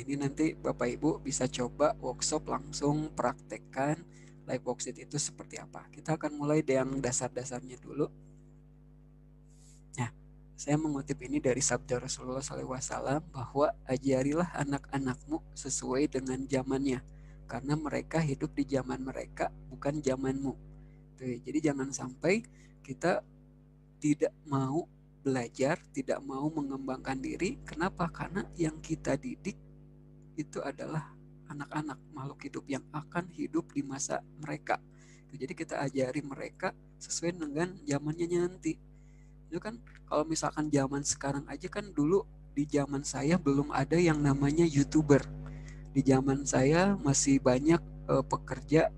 ini nanti Bapak Ibu bisa coba workshop langsung praktekkan live worksheet itu seperti apa. Kita akan mulai dari yang dasar-dasarnya dulu. Nah, saya mengutip ini dari sabda Rasulullah SAW bahwa ajarilah anak-anakmu sesuai dengan zamannya, karena mereka hidup di zaman mereka, bukan zamanmu. Tuh, jadi jangan sampai kita tidak mau belajar, tidak mau mengembangkan diri. Kenapa? Karena yang kita didik itu adalah anak-anak, makhluk hidup yang akan hidup di masa mereka. Jadi kita ajari mereka sesuai dengan zamannya nanti. Itu kan kalau misalkan zaman sekarang aja kan, dulu di zaman saya belum ada yang namanya YouTuber. Di zaman saya masih banyak pekerja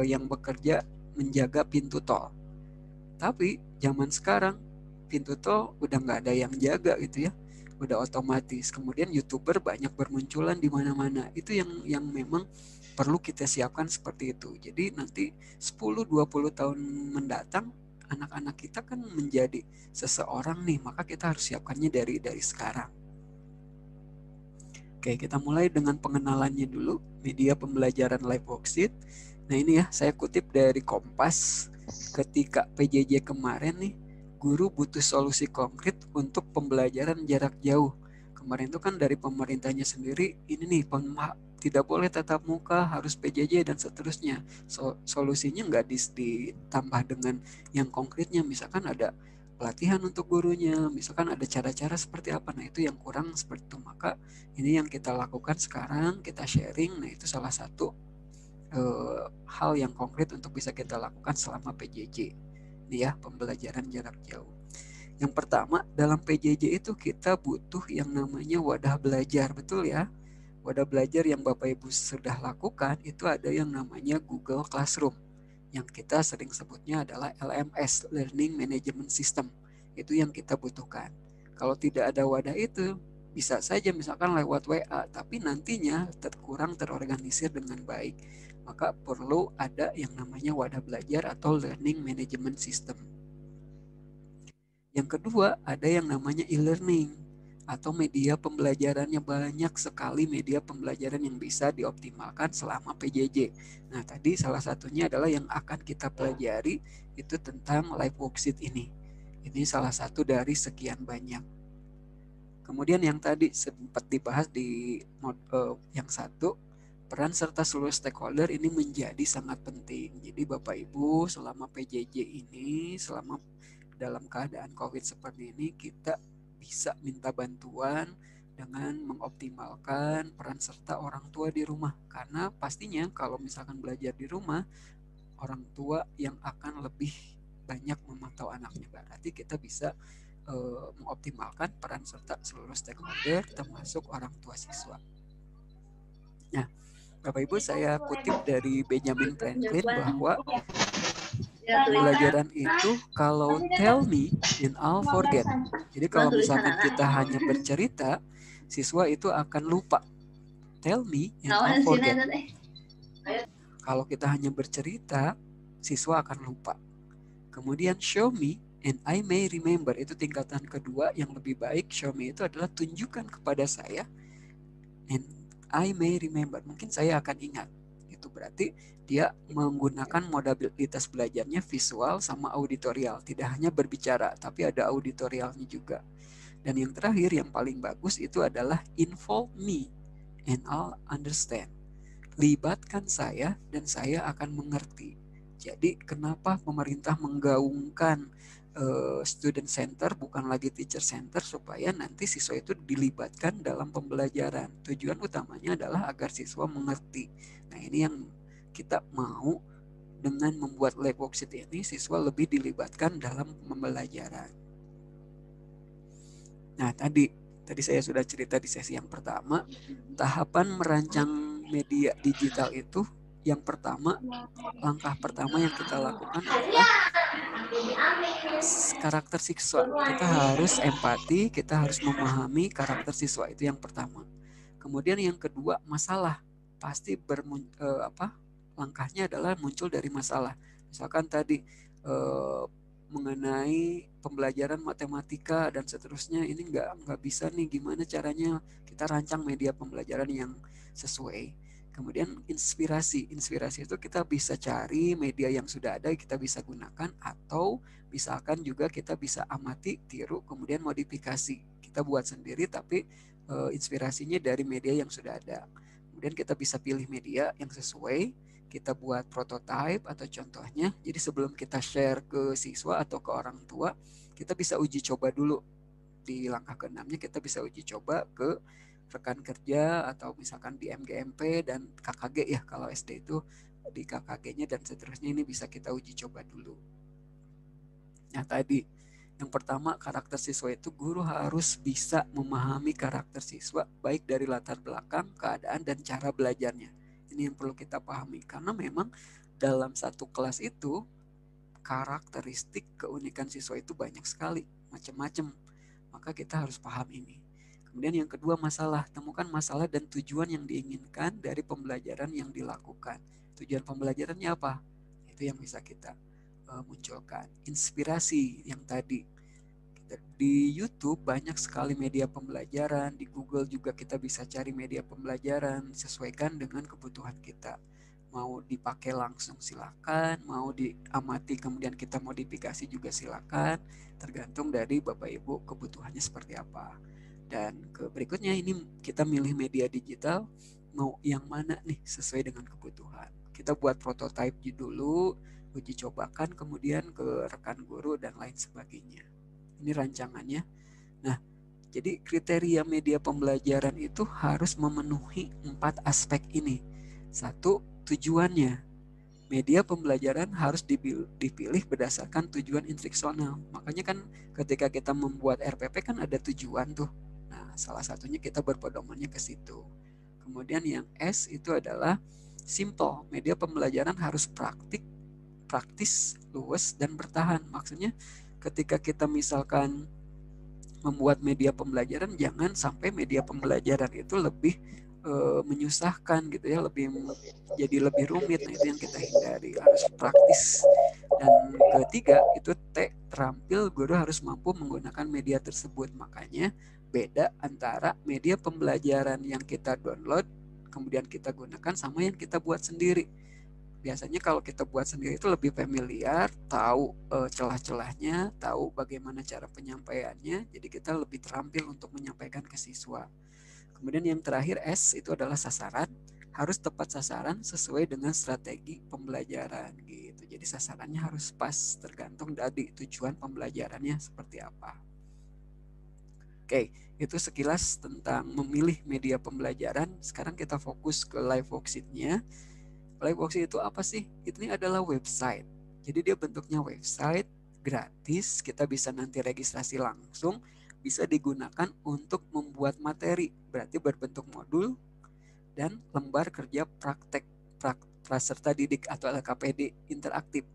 yang bekerja menjaga pintu tol. Tapi zaman sekarang pintu tol udah nggak ada yang jaga gitu ya, udah otomatis. Kemudian YouTuber banyak bermunculan di mana-mana. Itu yang memang perlu kita siapkan seperti itu. Jadi nanti 10-20 tahun mendatang anak-anak kita kan menjadi seseorang nih, maka kita harus siapkannya dari sekarang. Oke, kita mulai dengan pengenalannya dulu, media pembelajaran live worksheet. Nah ini ya, saya kutip dari Kompas. Ketika PJJ kemarin nih, guru butuh solusi konkret untuk pembelajaran jarak jauh. Kemarin itu kan dari pemerintahnya sendiri, ini nih, tidak boleh tatap muka, harus PJJ dan seterusnya. Solusinya nggak ditambah dengan yang konkretnya, misalkan ada pelatihan untuk gurunya, misalkan ada cara-cara seperti apa. Nah itu yang kurang seperti itu. Maka ini yang kita lakukan sekarang, kita sharing. Nah itu salah satu hal yang konkret untuk bisa kita lakukan selama PJJ. Ini ya, pembelajaran jarak jauh. Yang pertama, dalam PJJ itu kita butuh yang namanya wadah belajar, betul ya? Wadah belajar yang Bapak Ibu sudah lakukan itu ada yang namanya Google Classroom. Yang kita sering sebutnya adalah LMS, Learning Management System. Itu yang kita butuhkan. Kalau tidak ada wadah itu, bisa saja misalkan lewat WA, tapi nantinya kurang terorganisir dengan baik. Maka perlu ada yang namanya wadah belajar atau Learning Management System. Yang kedua, ada yang namanya e-learning atau media pembelajarannya. Banyak sekali media pembelajaran yang bisa dioptimalkan selama PJJ. Nah, tadi salah satunya adalah yang akan kita pelajari itu tentang live worksheet ini. Ini salah satu dari sekian banyak. Kemudian yang tadi sempat dibahas di yang satu, peran serta seluruh stakeholder ini menjadi sangat penting. Jadi Bapak Ibu selama PJJ ini, selama dalam keadaan COVID seperti ini, kita bisa minta bantuan dengan mengoptimalkan peran serta orang tua di rumah. Karena pastinya kalau misalkan belajar di rumah, orang tua yang akan lebih banyak memantau anaknya. Berarti kita bisa mengoptimalkan peran serta seluruh stakeholder termasuk orang tua siswa. Nah, Bapak Ibu, saya kutip dari Benjamin Franklin bahwa pembelajaran itu kalau tell me and I'll forget. Jadi kalau misalkan kita hanya bercerita, siswa itu akan lupa. Tell me and I'll forget. Kalau kita hanya bercerita, siswa akan lupa. Kemudian show me and I may remember, itu tingkatan kedua yang lebih baik. Show me itu adalah tunjukkan kepada saya, and I may remember, mungkin saya akan ingat. Itu berarti dia menggunakan modalitas belajarnya visual sama auditorial. Tidak hanya berbicara, tapi ada auditorialnya juga. Dan yang terakhir, yang paling bagus itu adalah involve me and I'll understand. Libatkan saya dan saya akan mengerti. Jadi kenapa pemerintah menggaungkan student center bukan lagi teacher center, supaya nanti siswa itu dilibatkan dalam pembelajaran. Tujuan utamanya adalah agar siswa mengerti. Nah ini yang kita mau dengan membuat live worksheet ini, siswa lebih dilibatkan dalam pembelajaran. Nah tadi saya sudah cerita di sesi yang pertama, tahapan merancang media digital itu yang pertama, langkah pertama yang kita lakukan adalah karakter siswa. Kita harus empati, kita harus memahami karakter siswa, itu yang pertama. Kemudian yang kedua, masalah. Pasti langkahnya adalah muncul dari masalah. Misalkan tadi mengenai pembelajaran matematika dan seterusnya, ini nggak bisa nih, gimana caranya kita rancang media pembelajaran yang sesuai. Kemudian inspirasi itu kita bisa cari media yang sudah ada, kita bisa gunakan, atau misalkan juga kita bisa amati, tiru, kemudian modifikasi, kita buat sendiri tapi inspirasinya dari media yang sudah ada. Kemudian kita bisa pilih media yang sesuai, kita buat prototype atau contohnya. Jadi sebelum kita share ke siswa atau ke orang tua, kita bisa uji coba dulu. Di langkah ke-6-nya kita bisa uji coba ke rekan kerja atau misalkan di MGMP dan KKG ya, kalau SD itu di KKG-nya dan seterusnya, ini bisa kita uji coba dulu. Nah tadi yang pertama, karakter siswa itu guru harus bisa memahami karakter siswa baik dari latar belakang, keadaan, dan cara belajarnya. Ini yang perlu kita pahami, karena memang dalam satu kelas itu karakteristik keunikan siswa itu banyak sekali, macam-macam. Maka kita harus paham ini. Kemudian yang kedua, masalah. Temukan masalah dan tujuan yang diinginkan dari pembelajaran yang dilakukan. Tujuan pembelajarannya apa? Itu yang bisa kita munculkan. Inspirasi yang tadi. Di YouTube banyak sekali media pembelajaran, di Google juga kita bisa cari media pembelajaran, sesuaikan dengan kebutuhan kita. Mau dipakai langsung silakan, mau diamati kemudian kita modifikasi juga silakan, tergantung dari Bapak Ibu kebutuhannya seperti apa. Dan berikutnya ini kita milih media digital, mau yang mana nih sesuai dengan kebutuhan. Kita buat prototype dulu, uji cobakan, kemudian ke rekan guru dan lain sebagainya. Ini rancangannya. Nah, jadi kriteria media pembelajaran itu harus memenuhi 4 aspek ini. 1, tujuannya. Media pembelajaran harus dipilih berdasarkan tujuan instruksional. Makanya kan ketika kita membuat RPP kan ada tujuan tuh. Nah, salah satunya kita berpedomannya ke situ. Kemudian yang S itu adalah simple. Media pembelajaran harus praktis, luas, dan bertahan. Maksudnya ketika kita misalkan membuat media pembelajaran, jangan sampai media pembelajaran itu lebih menyusahkan gitu ya, jadi lebih rumit. Nah, itu yang kita hindari, harus praktis. Dan ketiga itu T, terampil. Guru harus mampu menggunakan media tersebut. Makanya beda antara media pembelajaran yang kita download kemudian kita gunakan sama yang kita buat sendiri. Biasanya kalau kita buat sendiri itu lebih familiar, tahu celah-celahnya, tahu bagaimana cara penyampaiannya, jadi kita lebih terampil untuk menyampaikan ke siswa. Kemudian yang terakhir S itu adalah sasaran, harus tepat sasaran sesuai dengan strategi pembelajaran gitu. Jadi sasarannya harus pas, tergantung dari tujuan pembelajarannya seperti apa. Oke, itu sekilas tentang memilih media pembelajaran. Sekarang kita fokus ke live worksheet-nya. Live worksheet itu apa sih? Ini adalah website. Jadi dia bentuknya website, gratis, kita bisa nanti registrasi langsung, bisa digunakan untuk membuat materi, berarti berbentuk modul dan lembar kerja praktek praserta didik atau LKPD interaktif.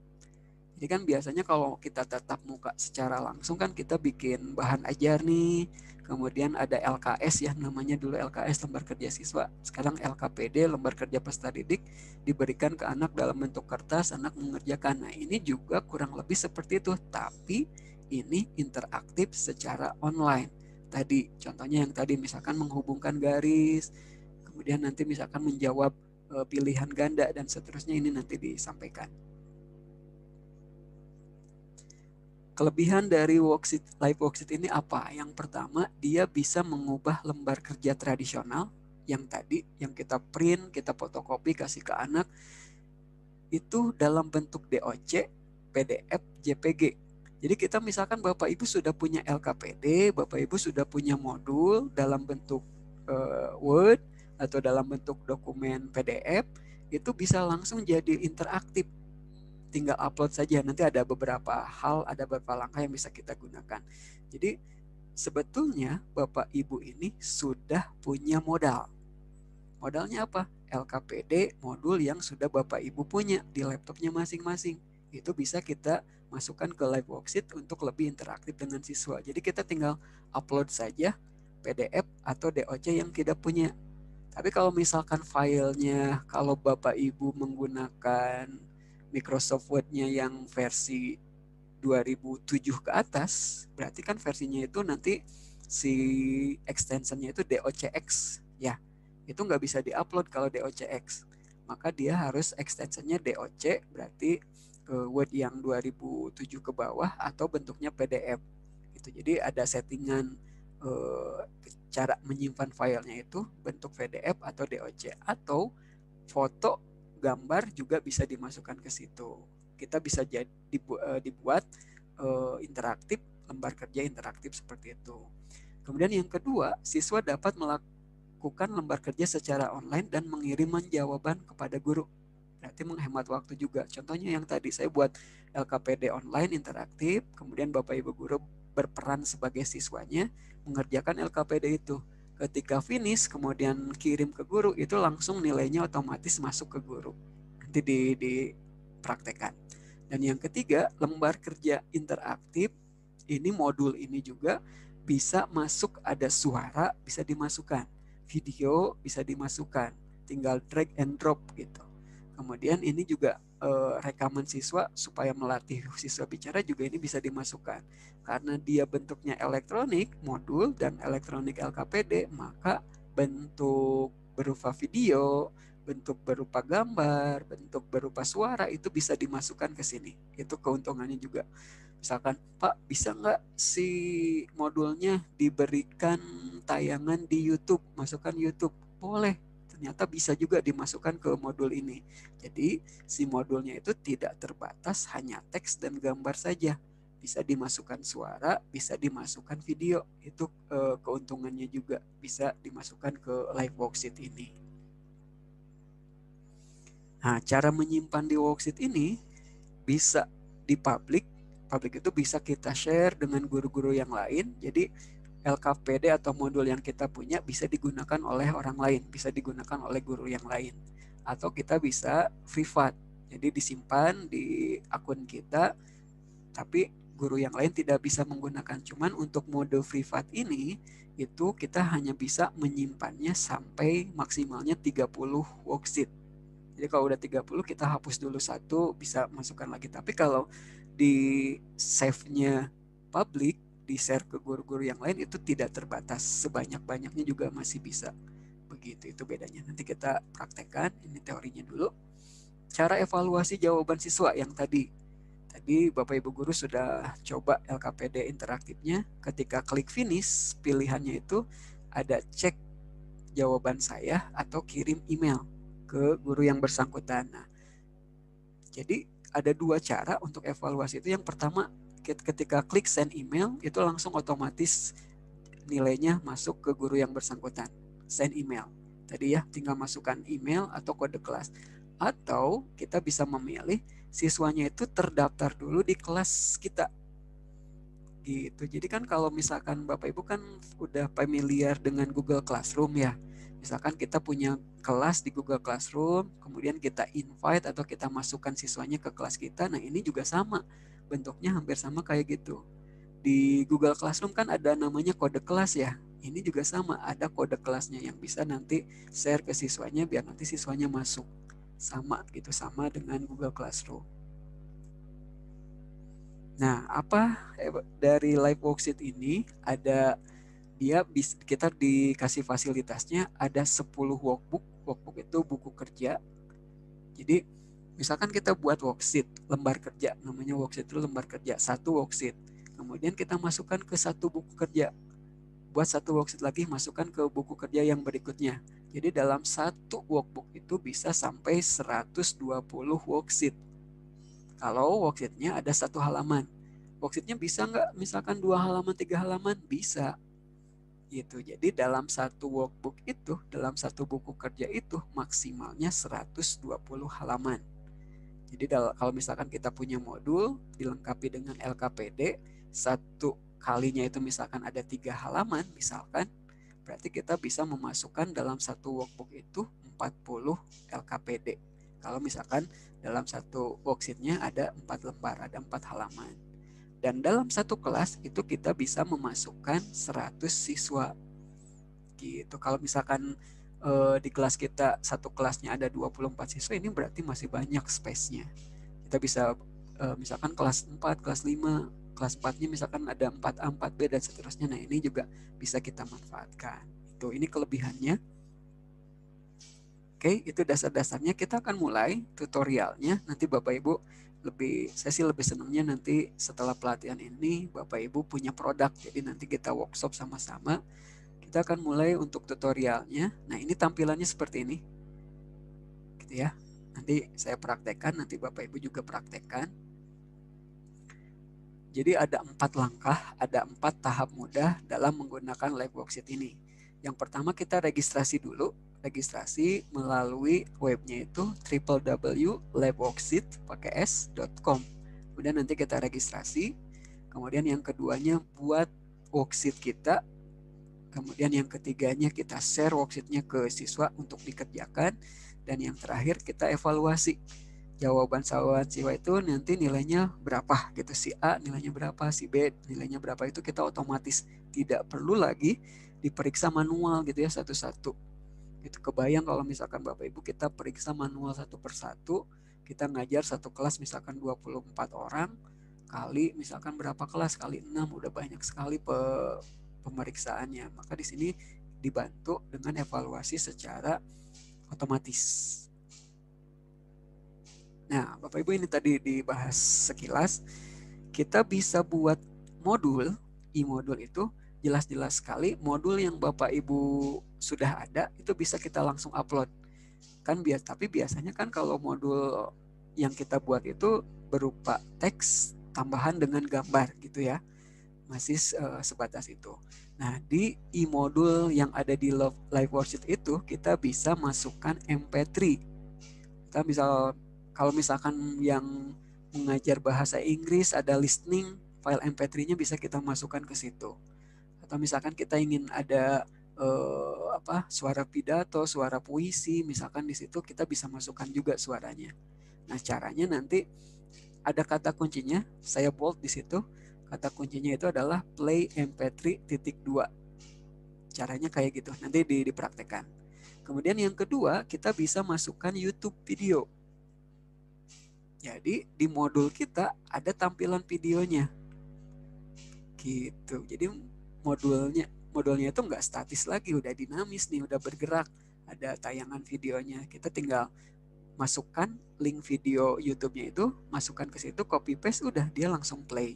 Jadi kan biasanya kalau kita tatap muka secara langsung kan kita bikin bahan ajar nih, kemudian ada LKS ya, namanya dulu LKS lembar kerja siswa, sekarang LKPD lembar kerja peserta didik, diberikan ke anak dalam bentuk kertas, anak mengerjakan. Nah ini juga kurang lebih seperti itu, tapi ini interaktif secara online. Tadi contohnya yang tadi misalkan menghubungkan garis, kemudian nanti misalkan menjawab pilihan ganda dan seterusnya, ini nanti disampaikan. Kelebihan dari live worksheet ini apa? Yang pertama, dia bisa mengubah lembar kerja tradisional yang tadi, yang kita print, kita fotokopi, kasih ke anak, itu dalam bentuk DOC, PDF, JPG. Jadi kita misalkan Bapak Ibu sudah punya LKPD, Bapak Ibu sudah punya modul dalam bentuk Word atau dalam bentuk dokumen PDF, itu bisa langsung jadi interaktif. Tinggal upload saja, nanti ada beberapa hal, ada beberapa langkah yang bisa kita gunakan. Jadi sebetulnya Bapak Ibu ini sudah punya modal. Modalnya apa? LKPD modul yang sudah Bapak Ibu punya di laptopnya masing-masing. Itu bisa kita masukkan ke live worksheet untuk lebih interaktif dengan siswa. Jadi kita tinggal upload saja PDF atau DOC yang kita punya. Tapi kalau misalkan filenya, kalau Bapak Ibu menggunakan Microsoft Word-nya yang versi 2007 ke atas, berarti kan versinya itu nanti si extensionnya itu DOCX ya. Itu nggak bisa diupload kalau DOCX. Maka dia harus extensionnya DOC, berarti Word yang 2007 ke bawah atau bentuknya PDF. Gitu. Jadi ada settingan cara menyimpan filenya itu bentuk PDF atau DOC, atau foto, gambar juga bisa dimasukkan ke situ. Kita bisa dibuat interaktif, lembar kerja interaktif seperti itu. Kemudian yang kedua, siswa dapat melakukan lembar kerja secara online dan mengiriman jawaban kepada guru. Berarti menghemat waktu juga. Contohnya yang tadi saya buat LKPD online interaktif, kemudian Bapak Ibu guru berperan sebagai siswanya mengerjakan LKPD itu. Ketika finish kemudian kirim ke guru, itu langsung nilainya otomatis masuk ke guru. Nanti dipraktekkan. Dan yang ketiga, lembar kerja interaktif, ini modul ini juga bisa masuk, ada suara bisa dimasukkan, video bisa dimasukkan, tinggal drag and drop gitu. Kemudian ini juga rekaman siswa supaya melatih siswa bicara juga ini bisa dimasukkan. Karena dia bentuknya elektronik modul dan elektronik LKPD, maka bentuk berupa video, bentuk berupa gambar, bentuk berupa suara itu bisa dimasukkan ke sini. Itu keuntungannya juga. Misalkan, Pak, bisa nggak si modulnya diberikan tayangan di YouTube, masukkan YouTube? Boleh. Ternyata bisa juga dimasukkan ke modul ini. Jadi si modulnya itu tidak terbatas hanya teks dan gambar saja. Bisa dimasukkan suara, bisa dimasukkan video. Itu keuntungannya juga bisa dimasukkan ke live worksheet ini. Nah, cara menyimpan di worksheet ini bisa di public. Public itu bisa kita share dengan guru-guru yang lain. Jadi LKPD atau modul yang kita punya bisa digunakan oleh orang lain, bisa digunakan oleh guru yang lain. Atau kita bisa privat, jadi disimpan di akun kita, tapi guru yang lain tidak bisa menggunakan. Cuman untuk mode privat ini, itu kita hanya bisa menyimpannya sampai maksimalnya 30 worksheet. Jadi kalau udah 30 kita hapus dulu satu, bisa masukkan lagi. Tapi kalau di save-nya public, di-share ke guru-guru yang lain itu tidak terbatas, sebanyak-banyaknya juga masih bisa. Begitu, itu bedanya. Nanti kita praktekkan, ini teorinya dulu. Cara evaluasi jawaban siswa yang tadi Bapak Ibu guru sudah coba LKPD interaktifnya. Ketika klik finish, pilihannya itu ada cek jawaban saya atau kirim email ke guru yang bersangkutan. Nah, jadi ada dua cara untuk evaluasi itu. Yang pertama, ketika klik send email, itu langsung otomatis nilainya masuk ke guru yang bersangkutan. Send email. Tadi ya, tinggal masukkan email atau kode kelas. Atau kita bisa memilih siswanya itu terdaftar dulu di kelas kita. Gitu. Jadi kan kalau misalkan Bapak Ibu kan udah familiar dengan Google Classroom ya. Misalkan kita punya kelas di Google Classroom, kemudian kita invite atau kita masukkan siswanya ke kelas kita. Nah, ini juga sama. Bentuknya hampir sama kayak gitu. Di Google Classroom kan ada namanya kode kelas ya. Ini juga sama, ada kode kelasnya yang bisa nanti share ke siswanya biar nanti siswanya masuk. Sama gitu, sama dengan Google Classroom. Nah, apa dari live worksheet ini ada kita dikasih fasilitasnya ada 10 workbook. Workbook itu buku kerja. Jadi misalkan kita buat worksheet, lembar kerja, namanya worksheet itu lembar kerja, satu worksheet. Kemudian kita masukkan ke satu buku kerja. Buat satu worksheet lagi, masukkan ke buku kerja yang berikutnya. Jadi dalam satu workbook itu bisa sampai 120 worksheet. Kalau worksheetnya ada satu halaman. Worksheetnya bisa nggak misalkan 2 halaman, 3 halaman? Bisa. Gitu. Jadi dalam satu workbook itu, dalam satu buku kerja itu maksimalnya 120 halaman. Jadi kalau misalkan kita punya modul dilengkapi dengan LKPD, satu kalinya itu misalkan ada 3 halaman misalkan, berarti kita bisa memasukkan dalam satu workbook itu 40 LKPD. Kalau misalkan dalam satu worksheetnya ada 4 lembar, ada 4 halaman. Dan dalam satu kelas itu kita bisa memasukkan 100 siswa. Gitu. Kalau misalkan di kelas kita satu kelasnya ada 24 siswa, ini berarti masih banyak space-nya. Kita bisa misalkan kelas 4, kelas 5, kelas 4-nya misalkan ada 4A, 4B dan seterusnya. Nah, ini juga bisa kita manfaatkan. Ini kelebihannya. Oke, itu dasar-dasarnya. Kita akan mulai tutorialnya. Nanti Bapak Ibu saya sih lebih senangnya nanti setelah pelatihan ini Bapak Ibu punya produk. Jadi nanti kita workshop sama-sama. Kita akan mulai untuk tutorialnya. Nah, ini tampilannya seperti ini. Gitu ya. Nanti saya praktekkan, nanti Bapak Ibu juga praktekkan. Jadi ada 4 langkah, ada 4 tahap mudah dalam menggunakan Live Worksheet ini. Yang pertama kita registrasi dulu. Registrasi melalui webnya itu www.liveworksheet.com. Kemudian nanti kita registrasi. Kemudian yang keduanya buat worksheet kita. Kemudian yang ketiganya kita share worksheetnya ke siswa untuk dikerjakan. Dan yang terakhir kita evaluasi. Jawaban siswa itu nanti nilainya berapa gitu. Si A nilainya berapa, si B nilainya berapa, itu kita otomatis tidak perlu lagi diperiksa manual gitu ya satu-satu. Itu kebayang kalau misalkan Bapak Ibu kita periksa manual satu persatu, kita ngajar satu kelas misalkan 24 orang, kali misalkan berapa kelas, kali 6, udah banyak sekali pemeriksaannya. Maka di sini dibantu dengan evaluasi secara otomatis. Nah, Bapak Ibu ini tadi dibahas sekilas. Kita bisa buat modul, e-modul itu jelas-jelas sekali. Modul yang Bapak Ibu sudah ada itu bisa kita langsung upload. Tapi biasanya kan kalau modul yang kita buat itu berupa teks tambahan dengan gambar gitu ya. Masih sebatas itu. Nah, di e-modul yang ada di Live Worksheet itu kita bisa masukkan MP3. Kita bisa kalau misalkan yang mengajar bahasa Inggris ada listening, file MP3-nya bisa kita masukkan ke situ. Atau misalkan kita ingin ada suara pidato, suara puisi, misalkan di situ kita bisa masukkan juga suaranya. Nah, caranya nanti ada kata kuncinya, saya bold di situ. Kata kuncinya itu adalah play MP3.2. Caranya kayak gitu. Nanti dipraktekkan. Kemudian yang kedua, kita bisa masukkan YouTube video. Jadi di modul kita ada tampilan videonya. Gitu. Jadi modulnya itu nggak statis lagi, udah dinamis nih, udah bergerak. Ada tayangan videonya. Kita tinggal masukkan link video YouTube-nya itu, masukkan ke situ, copy paste, udah dia langsung play.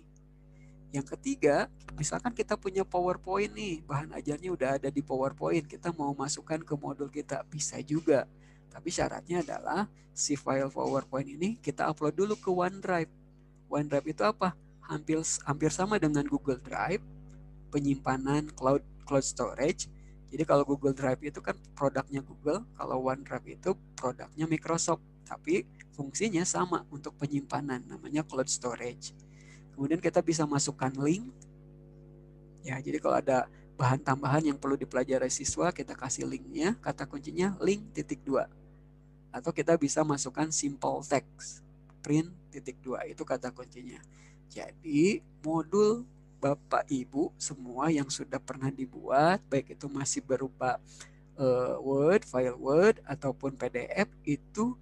Yang ketiga, misalkan kita punya PowerPoint nih, bahan ajarnya udah ada di PowerPoint, kita mau masukkan ke modul kita, bisa juga. Tapi syaratnya adalah si file PowerPoint ini kita upload dulu ke OneDrive. OneDrive itu apa? Hampir sama dengan Google Drive, penyimpanan cloud storage. Jadi kalau Google Drive itu kan produknya Google, kalau OneDrive itu produknya Microsoft. Tapi fungsinya sama untuk penyimpanan, namanya cloud storage. Kemudian kita bisa masukkan link. Ya, jadi kalau ada bahan tambahan yang perlu dipelajari siswa, kita kasih linknya, kata kuncinya link.2. Atau kita bisa masukkan simple text, print.2, itu kata kuncinya. Jadi modul Bapak Ibu semua yang sudah pernah dibuat, baik itu masih berupa Word, file Word, ataupun PDF, itu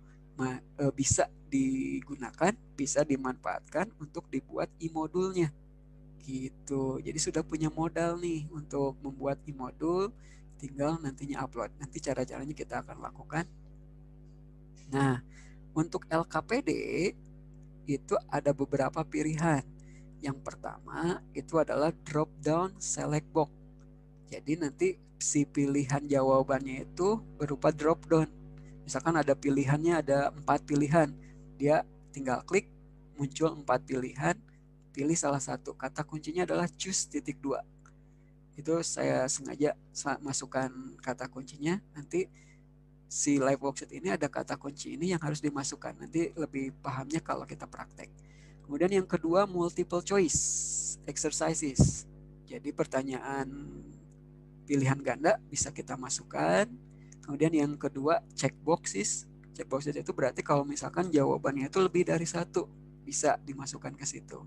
bisa digunakan, bisa dimanfaatkan untuk dibuat e-modulnya. Gitu. Jadi sudah punya modal nih untuk membuat e-modul, tinggal nantinya upload. Nanti cara-caranya kita akan lakukan. Nah, untuk LKPD itu ada beberapa pilihan. Yang pertama itu adalah drop down select box. Jadi nanti si pilihan jawabannya itu berupa drop down. Misalkan ada pilihannya, ada 4 pilihan. Dia tinggal klik, muncul 4 pilihan, pilih salah satu. Kata kuncinya adalah choose.2. Itu saya sengaja masukkan kata kuncinya. Nanti si Live Worksheet ini ada kata kunci ini yang harus dimasukkan. Nanti lebih pahamnya kalau kita praktek. Kemudian yang kedua, multiple choice exercises. Jadi pertanyaan pilihan ganda bisa kita masukkan. Kemudian yang kedua, checkboxes. Checkboxes itu berarti kalau misalkan jawabannya itu lebih dari satu, bisa dimasukkan ke situ.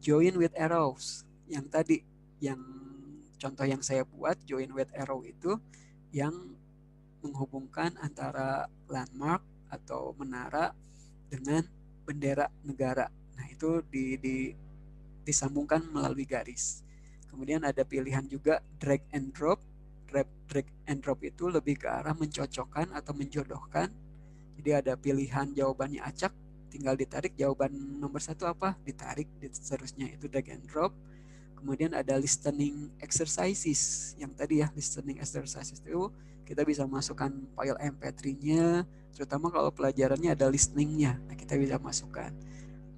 Join with arrows. Yang tadi, yang contoh yang saya buat, join with arrow itu yang menghubungkan antara landmark atau menara dengan bendera negara. Nah, itu disambungkan melalui garis. Kemudian ada pilihan juga drag and drop. Drag and drop itu lebih ke arah mencocokkan atau menjodohkan. Jadi ada pilihan jawabannya acak, tinggal ditarik jawaban nomor 1 apa, ditarik, seterusnya itu drag and drop. Kemudian ada listening exercises, yang tadi ya, listening exercises itu kita bisa masukkan file MP3-nya, terutama kalau pelajarannya ada listeningnya, nah kita bisa masukkan.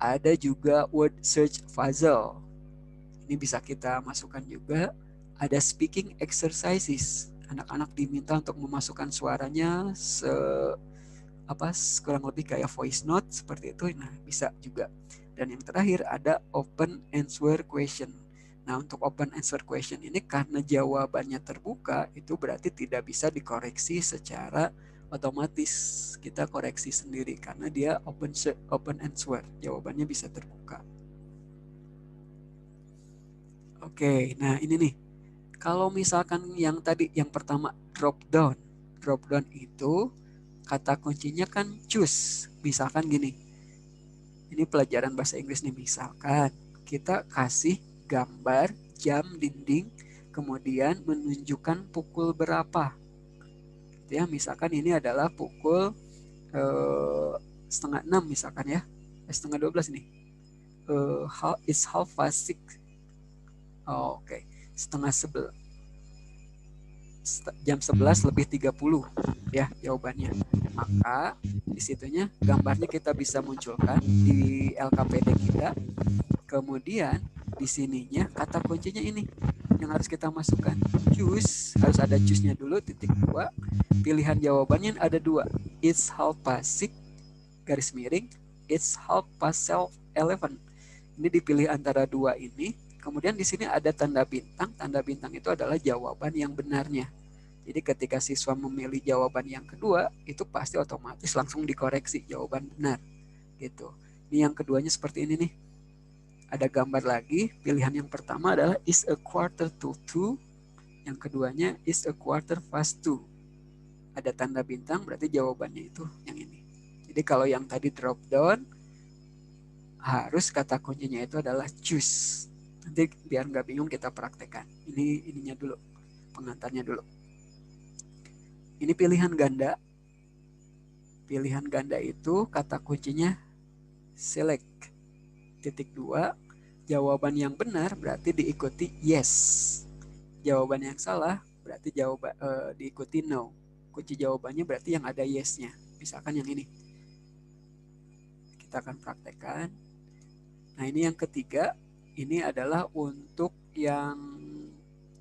Ada juga word search puzzle, ini bisa kita masukkan juga. Ada speaking exercises, anak-anak diminta untuk memasukkan suaranya kurang lebih kayak voice note seperti itu, nah bisa juga. Dan yang terakhir ada open answer question. Nah, untuk open answer question ini karena jawabannya terbuka, itu berarti tidak bisa dikoreksi secara otomatis. Kita koreksi sendiri karena dia open answer, jawabannya bisa terbuka. Oke, nah ini nih. Kalau misalkan yang tadi yang pertama drop down itu kata kuncinya kan choose. Misalkan gini, ini pelajaran bahasa Inggris nih, misalkan kita kasih gambar jam dinding, kemudian menunjukkan pukul berapa. Ya, misalkan ini adalah pukul 5:30 misalkan ya, 11:30 nih. It's 6:30. Oke. 10:30. Jam 11:30 ya jawabannya. Maka disitunya gambarnya kita bisa munculkan di LKPD kita. Kemudian di sininya kata kuncinya ini yang harus kita masukkan. Choose, harus ada choose-nya dulu, titik 2. Pilihan jawabannya ada 2. It's 6:30 garis miring, it's 11:30. Ini dipilih antara 2 ini. Kemudian di sini ada tanda bintang. Tanda bintang itu adalah jawaban yang benarnya. Jadi ketika siswa memilih jawaban yang kedua, itu pasti otomatis langsung dikoreksi jawaban benar. Gitu. Ini yang keduanya seperti ini nih. Ada gambar lagi. Pilihan yang pertama adalah is a quarter to 2. Yang keduanya is a quarter past 2. Ada tanda bintang, berarti jawabannya itu yang ini. Jadi kalau yang tadi drop down, harus kata kuncinya itu adalah choose. Nanti biar nggak bingung kita praktekkan. Ini ininya dulu, pengantarnya dulu. Ini pilihan ganda. Pilihan ganda itu kata kuncinya select. Titik 2. Jawaban yang benar berarti diikuti yes. Jawaban yang salah berarti diikuti no. Kunci jawabannya berarti yang ada yes-nya. Misalkan yang ini. Kita akan praktekkan. Nah, ini yang ketiga. Ini adalah untuk yang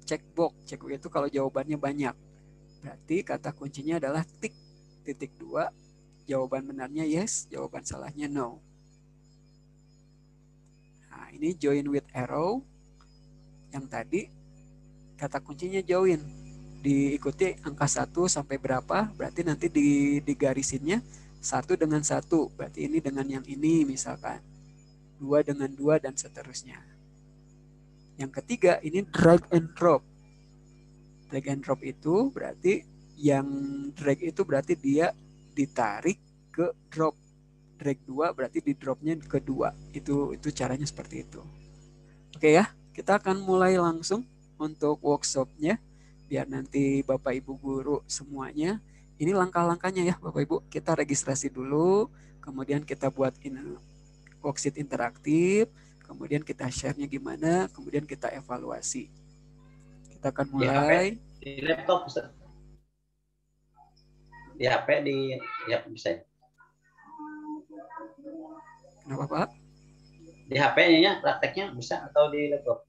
checkbox. Checkbox itu kalau jawabannya banyak. Berarti kata kuncinya adalah tik. Titik 2. Jawaban benarnya yes, jawaban salahnya no. Nah, ini join with arrow. Yang tadi kata kuncinya join. Diikuti angka 1 sampai berapa, berarti nanti digarisinnya 1 dengan 1. Berarti ini dengan yang ini misalkan. 2 dengan 2 dan seterusnya. Yang ketiga ini drag and drop. Drag and drop itu berarti yang drag itu berarti dia ditarik ke drop. Drag 2 berarti di dropnya ke 2. Itu caranya seperti itu. Oke ya, kita akan mulai langsung untuk workshopnya. Biar nanti Bapak Ibu guru semuanya. Ini langkah-langkahnya ya Bapak Ibu. Kita registrasi dulu. Kemudian kita buat worksheet interaktif, kemudian kita share-nya gimana, kemudian kita evaluasi. Kita akan mulai. Di laptop, Ustaz. Di HP, ya bisa. Kenapa Pak? Di HP-nya prakteknya bisa atau di laptop?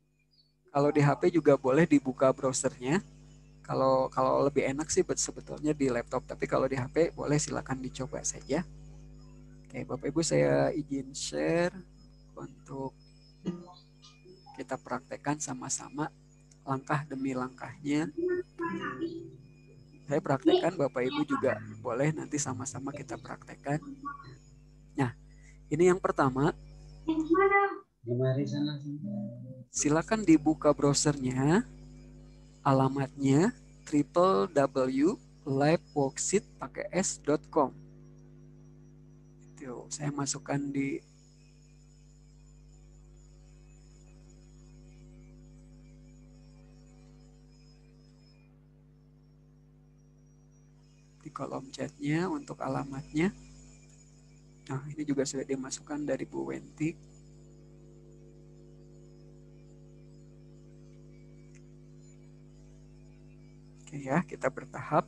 Kalau di HP juga boleh dibuka browsernya. Kalau lebih enak sih sebetulnya di laptop, tapi kalau di HP boleh silakan dicoba saja. Oke, Bapak Ibu saya izin share untuk kita praktekkan sama-sama langkah demi langkahnya. Saya praktekkan, Bapak Ibu juga boleh nanti sama-sama kita praktekkan. Nah, ini yang pertama. Silakan dibuka browsernya. Alamatnya www.liveworksheet.com. Itu saya masukkan di kolom chatnya untuk alamatnya. Nah, ini juga sudah dimasukkan dari Bu Wenti. Oke ya, kita bertahap.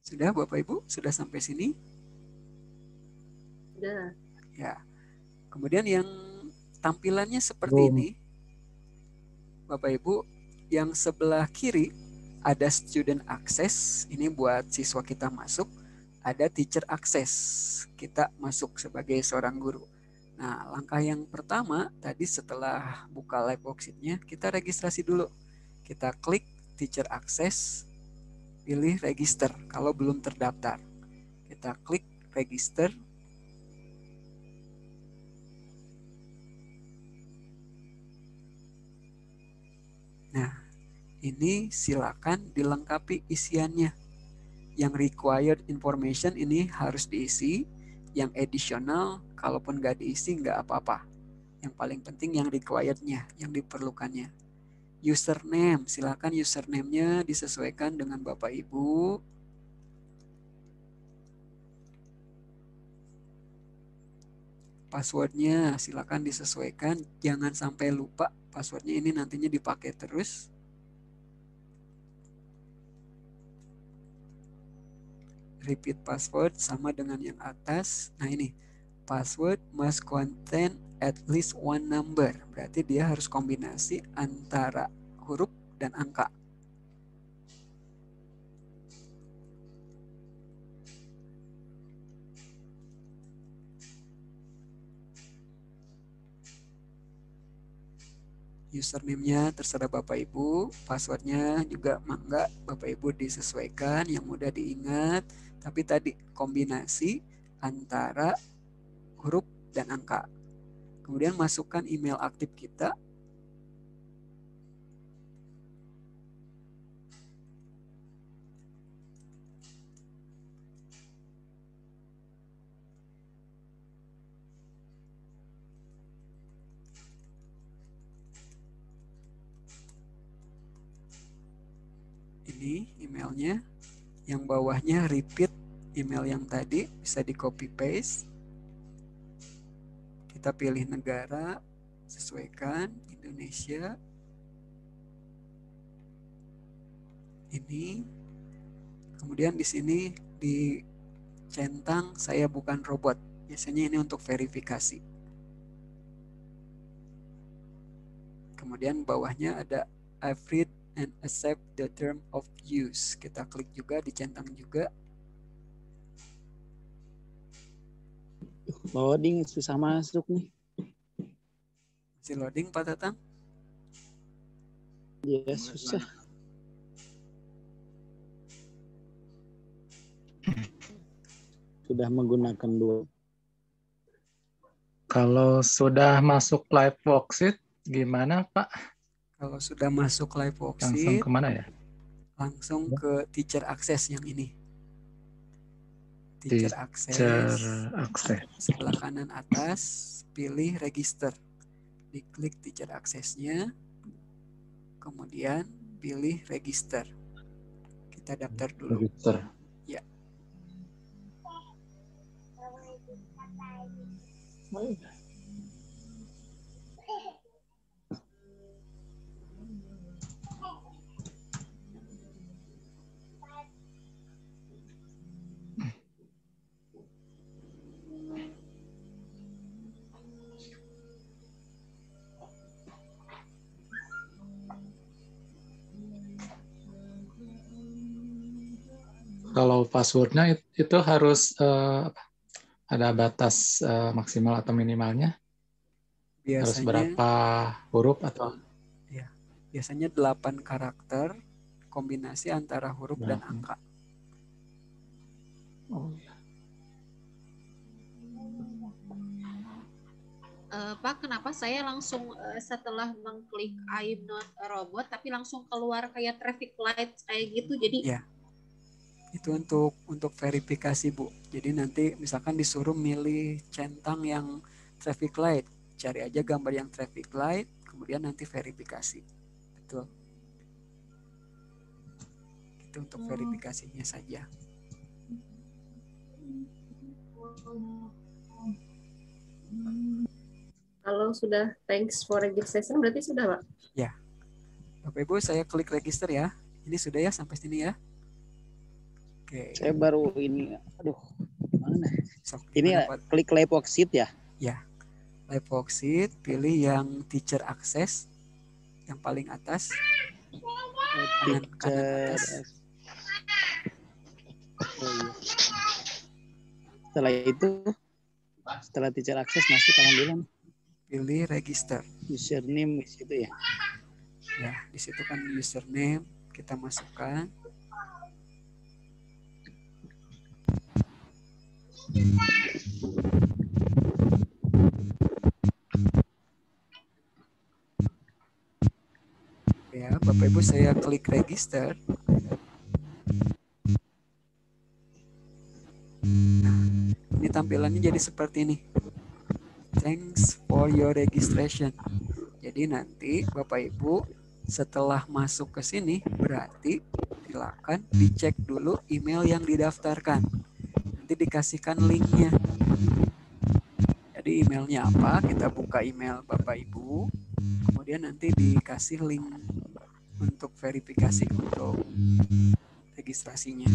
Sudah Bapak Ibu? Sudah sampai sini? Sudah. Ya. Kemudian yang tampilannya seperti ini. Bapak Ibu, yang sebelah kiri ada student access. Ini buat siswa kita masuk. Ada teacher access. Kita masuk sebagai seorang guru. Nah, langkah yang pertama tadi setelah buka live worksheet-nya, kita registrasi dulu. Kita klik teacher access, pilih register kalau belum terdaftar. Kita klik register. Nah, ini silakan dilengkapi isiannya. Yang required information ini harus diisi. Yang additional, kalaupun nggak diisi nggak apa-apa. Yang paling penting yang required-nya, yang diperlukannya. Username, silakan username-nya disesuaikan dengan Bapak Ibu. Password-nya silakan disesuaikan, jangan sampai lupa. Password-nya ini nantinya dipakai terus. Repeat password sama dengan yang atas. Nah ini, password must contain at least one number. Berarti dia harus kombinasi antara huruf dan angka. Username-nya terserah Bapak Ibu, password-nya juga mangga Bapak Ibu disesuaikan yang mudah diingat, tapi tadi kombinasi antara huruf dan angka. Kemudian masukkan email aktif kita. Ini emailnya, yang bawahnya repeat email yang tadi, bisa di copy paste. Kita pilih negara, sesuaikan Indonesia. Ini, kemudian di sini dicentang saya bukan robot. Biasanya ini untuk verifikasi. Kemudian bawahnya ada I've read and accept the term of use. Kita klik juga, dicentang juga. Loading susah masuk nih. Masih loading Pak Tatang? Ya susah. Sudah menggunakan dua. Kalau sudah masuk live worksheet gimana Pak? Kalau sudah masuk live Langsung worksheet, kemana ya? langsung ke teacher access yang ini. Teacher Access. access. Sebelah kanan atas, pilih register. Diklik teacher access-nya. Kemudian pilih register. Kita daftar dulu. Register. Ya. Kalau passwordnya itu harus ada batas maksimal atau minimalnya? Harus Biasanya berapa huruf atau? ya, biasanya 8 karakter kombinasi antara huruf dan angka. Oh, ya. Pak, kenapa saya langsung setelah mengklik I'm not a robot tapi langsung keluar kayak traffic light kayak gitu, jadi ya, itu untuk verifikasi Bu. Jadi nanti misalkan disuruh milih centang yang traffic light, cari aja gambar yang traffic light, kemudian nanti verifikasi. Betul. Itu untuk verifikasinya saja. Kalau sudah thanks for registration berarti sudah, Pak? Ya. Bapak Ibu, saya klik register ya. Ini sudah ya sampai sini ya. Oke. Saya baru ini, aduh, gimana? Sok, Ini ya, gimana, Pak? klik live worksheet ya. Ya. Live worksheet, pilih yang teacher access yang paling atas. Kanan atas. Oh, iya. Setelah teacher access masuk alhamdulillah. Pilih register. Username di situ ya. Ya, di situ kan username kita masukkan. Ya, Bapak Ibu, saya klik register. Nah, ini tampilannya jadi seperti ini. Thanks for your registration. Jadi nanti Bapak Ibu setelah masuk ke sini berarti silakan dicek dulu email yang didaftarkan. Nanti dikasihkan linknya. Jadi emailnya apa? Kita buka email Bapak Ibu. Kemudian nanti dikasih link untuk verifikasi untuk registrasinya.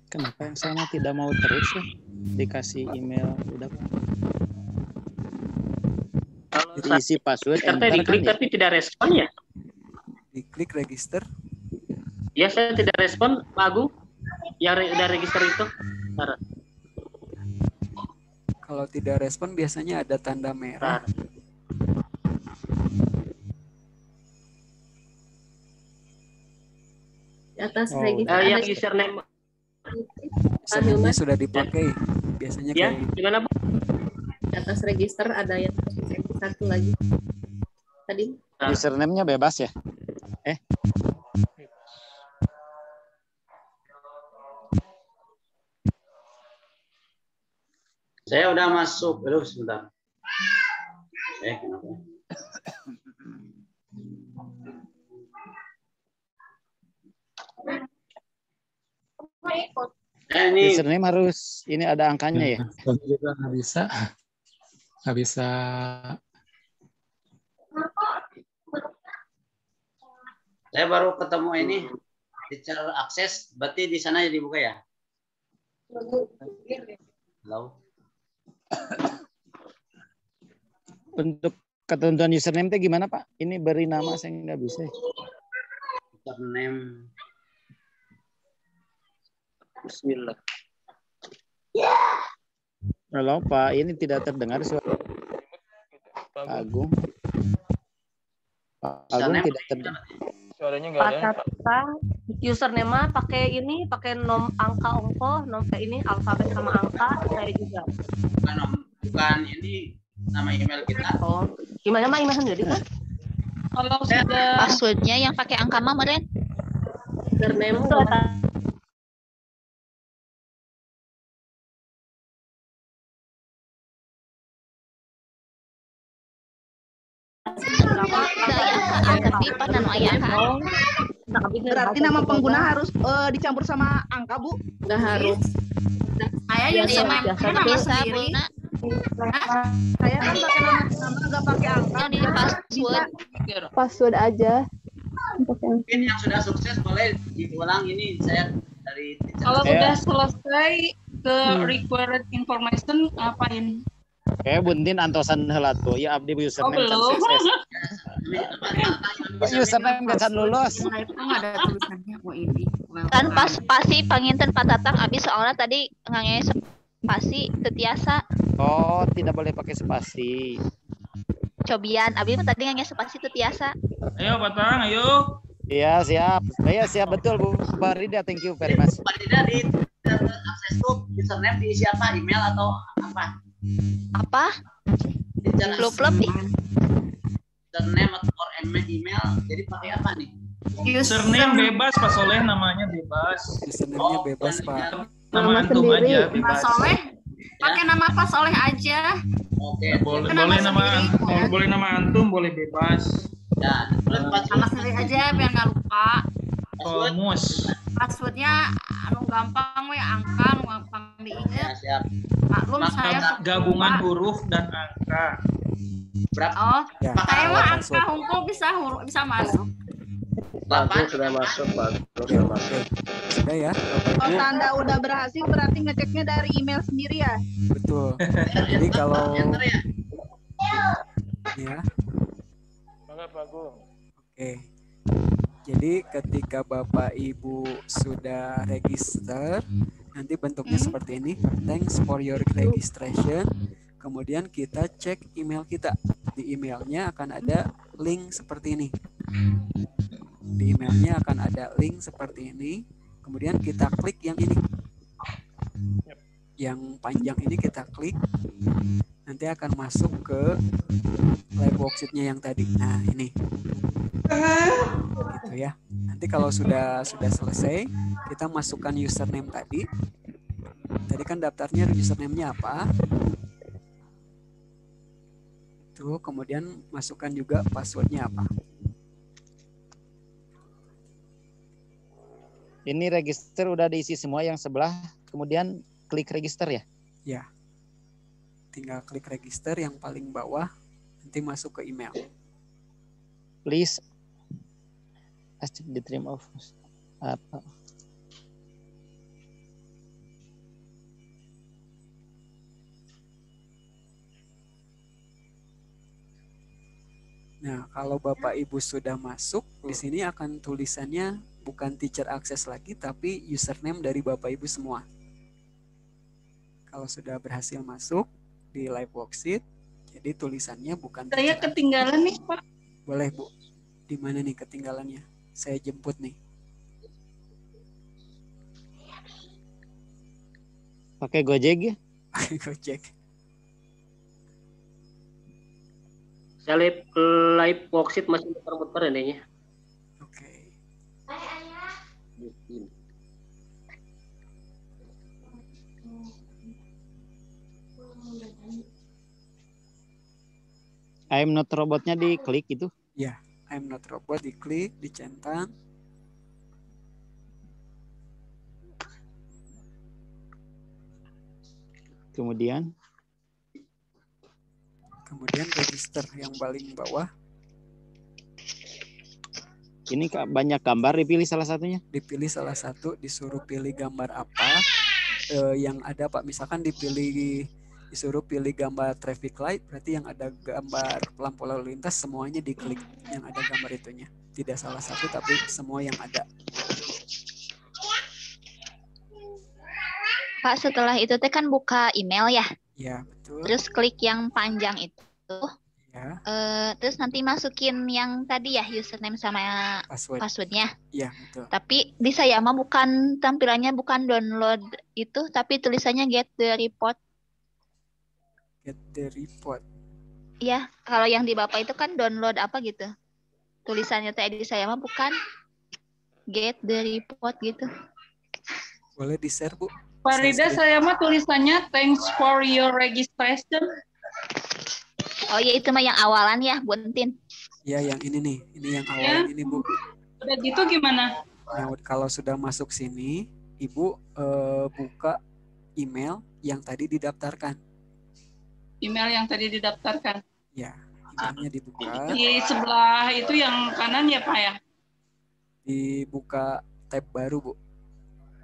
Kenapa yang sama tidak mau terus ya? Dikasih email udah. Kalau Jadi isi password saya enter diklik kan ya? tapi tidak respon ya? Diklik register. Ya saya tidak respon, Pak Agung. Yang udah register itu. Bentar. Kalau tidak respon biasanya ada tanda merah. Di atas Oh, register Yang ada username Username sudah dipakai. Biasanya ya, kayak gimana Bu? di atas register ada yang satu lagi. Tadi Username-nya bebas ya? Saya udah masuk. Aduh, sebentar. Kenapa? Ini Username harus ini ada angkanya ya? Saya juga nggak bisa. saya baru ketemu ini teacher akses. Berarti di sana ya dibuka ya? Halo. Untuk ketentuan username itu gimana Pak? Ini beri nama saya nggak bisa. Username. Bismillah. Halo Pak, ini tidak terdengar suara Pak Agung. Pak Agung Username tidak terdengar. Suaranya enggak ada. Pak, username pakai pakai angka ongko, kayak ini alfabet sama angka, saya juga. Bukan ini nama email kita. Oh, gimana mah email sendiri kan? Kalau sudah Passwordnya yang pakai angka mah meren. username Itu ada. Angka pipa dan aya angka. Berarti nama pengguna harus dicampur sama angka, Bu? nggak harus. Saya Iya, yang mah nama bisa, sendiri. Bu. Saya kan pakai nama nggak pakai angka. Yang di password. Password aja. Mungkin yang sudah sukses boleh diulang ini saya dari teacher. kalau sudah selesai ke required information apain? Buntin antosan heula tuh ya abdi username belum. sukses. Username nggak lulus. Ada tulisannya ini. Tanpa spasi panginten patatang abis soalnya tadi ngangge spasi tetiasa. Oh, tidak boleh pakai spasi. Cobian abis tadi ngangge spasi tetiasa. Ayo Patang, ayo. Iya siap. Iya siap betul Bu Farida. Thank you very much. Farida di akses tuh username diisi apa? Email atau apa? Apa? Klub-klub nih. Username atau email. Jadi pakai apa nih? Username bebas Pak Soleh, namanya bebas. Username-nya bebas Pak. Nama antum aja Pak bebas. Soleh, pakai nama Pak Soleh aja. Oke. Boleh nama antum, boleh bebas. Ya, Nama sendiri aja biar nggak lupa. Mus. Passwordnya anu gampang we angka, anu gampang diingat. Siap. Maklum saya Gabungan huruf dan angka. Berapa? Oh, Ya, saya mah angka langsung. hungkul bisa masuk. Sudah masuk, Pak. Sudah masuk. Sudah ya, Bapak Oh, Ibu. tanda udah berhasil berarti ngeceknya dari email sendiri ya? Betul. Jadi kalau ya, Mangga Pak Agung. oke. Jadi ketika Bapak Ibu sudah register, nanti bentuknya seperti ini. Thanks for your registration. Kemudian kita cek email kita. Di emailnya akan ada link seperti ini. Di emailnya akan ada link seperti ini. Kemudian kita klik yang ini. Yang panjang ini kita klik. Nanti akan masuk ke live worksheet-nya yang tadi. Nah, ini. Gitu ya. Nanti kalau sudah selesai, kita masukkan username tadi. Tadi kan daftarnya username-nya apa? Itu, kemudian masukkan juga password-nya apa. Ini register udah diisi semua yang sebelah, kemudian klik register ya? Ya. Tinggal klik register yang paling bawah, nanti masuk ke email. Please ask the dream of apa? Nah, kalau Bapak Ibu sudah masuk, di sini akan tulisannya bukan teacher access lagi, tapi username dari Bapak Ibu semua. Kalau sudah berhasil masuk di live worksheet, jadi tulisannya bukan Saya teacher ketinggalan nih, Pak. Boleh, Bu. Di mana nih ketinggalannya? Saya jemput nih. Pakai Gojek ya? Gojek. Saya live worksheet masih muter-muter ini. Oke. I'm not robotnya diklik itu. Ya, I'm not robot diklik, dicentang. Kemudian register yang paling bawah. ini banyak gambar, dipilih salah satunya. Dipilih salah satu, disuruh pilih gambar apa yang ada Pak. Misalkan disuruh pilih gambar traffic light, berarti yang ada gambar lampu lalu lintas semuanya diklik yang ada gambar itunya. Tidak salah satu tapi semua yang ada. Pak, setelah itu teh kan buka email ya. Ya, betul. Terus klik yang panjang itu. Ya. Terus nanti masukin yang tadi ya, username sama passwordnya. Iya, betul. Tapi di saya mah bukan, tampilannya bukan download itu, tapi tulisannya get the report. Get the report. Iya, kalau yang di Bapak itu kan download apa gitu. Tulisannya tadi di saya mah bukan get the report gitu. Boleh di-share, Bu? Farida, saya mah tulisannya thanks for your registration. Oh ya, itu mah yang awalan ya, Buntin. Ya, yang ini nih. Ini yang awal ini, Bu. Udah gitu gimana? Nah, kalau sudah masuk sini, Ibu buka email yang tadi didaftarkan. Email yang tadi didaftarkan. Ya, emailnya dibuka. Di sebelah itu yang kanan ya, Pak ya? Dibuka tab baru, Bu.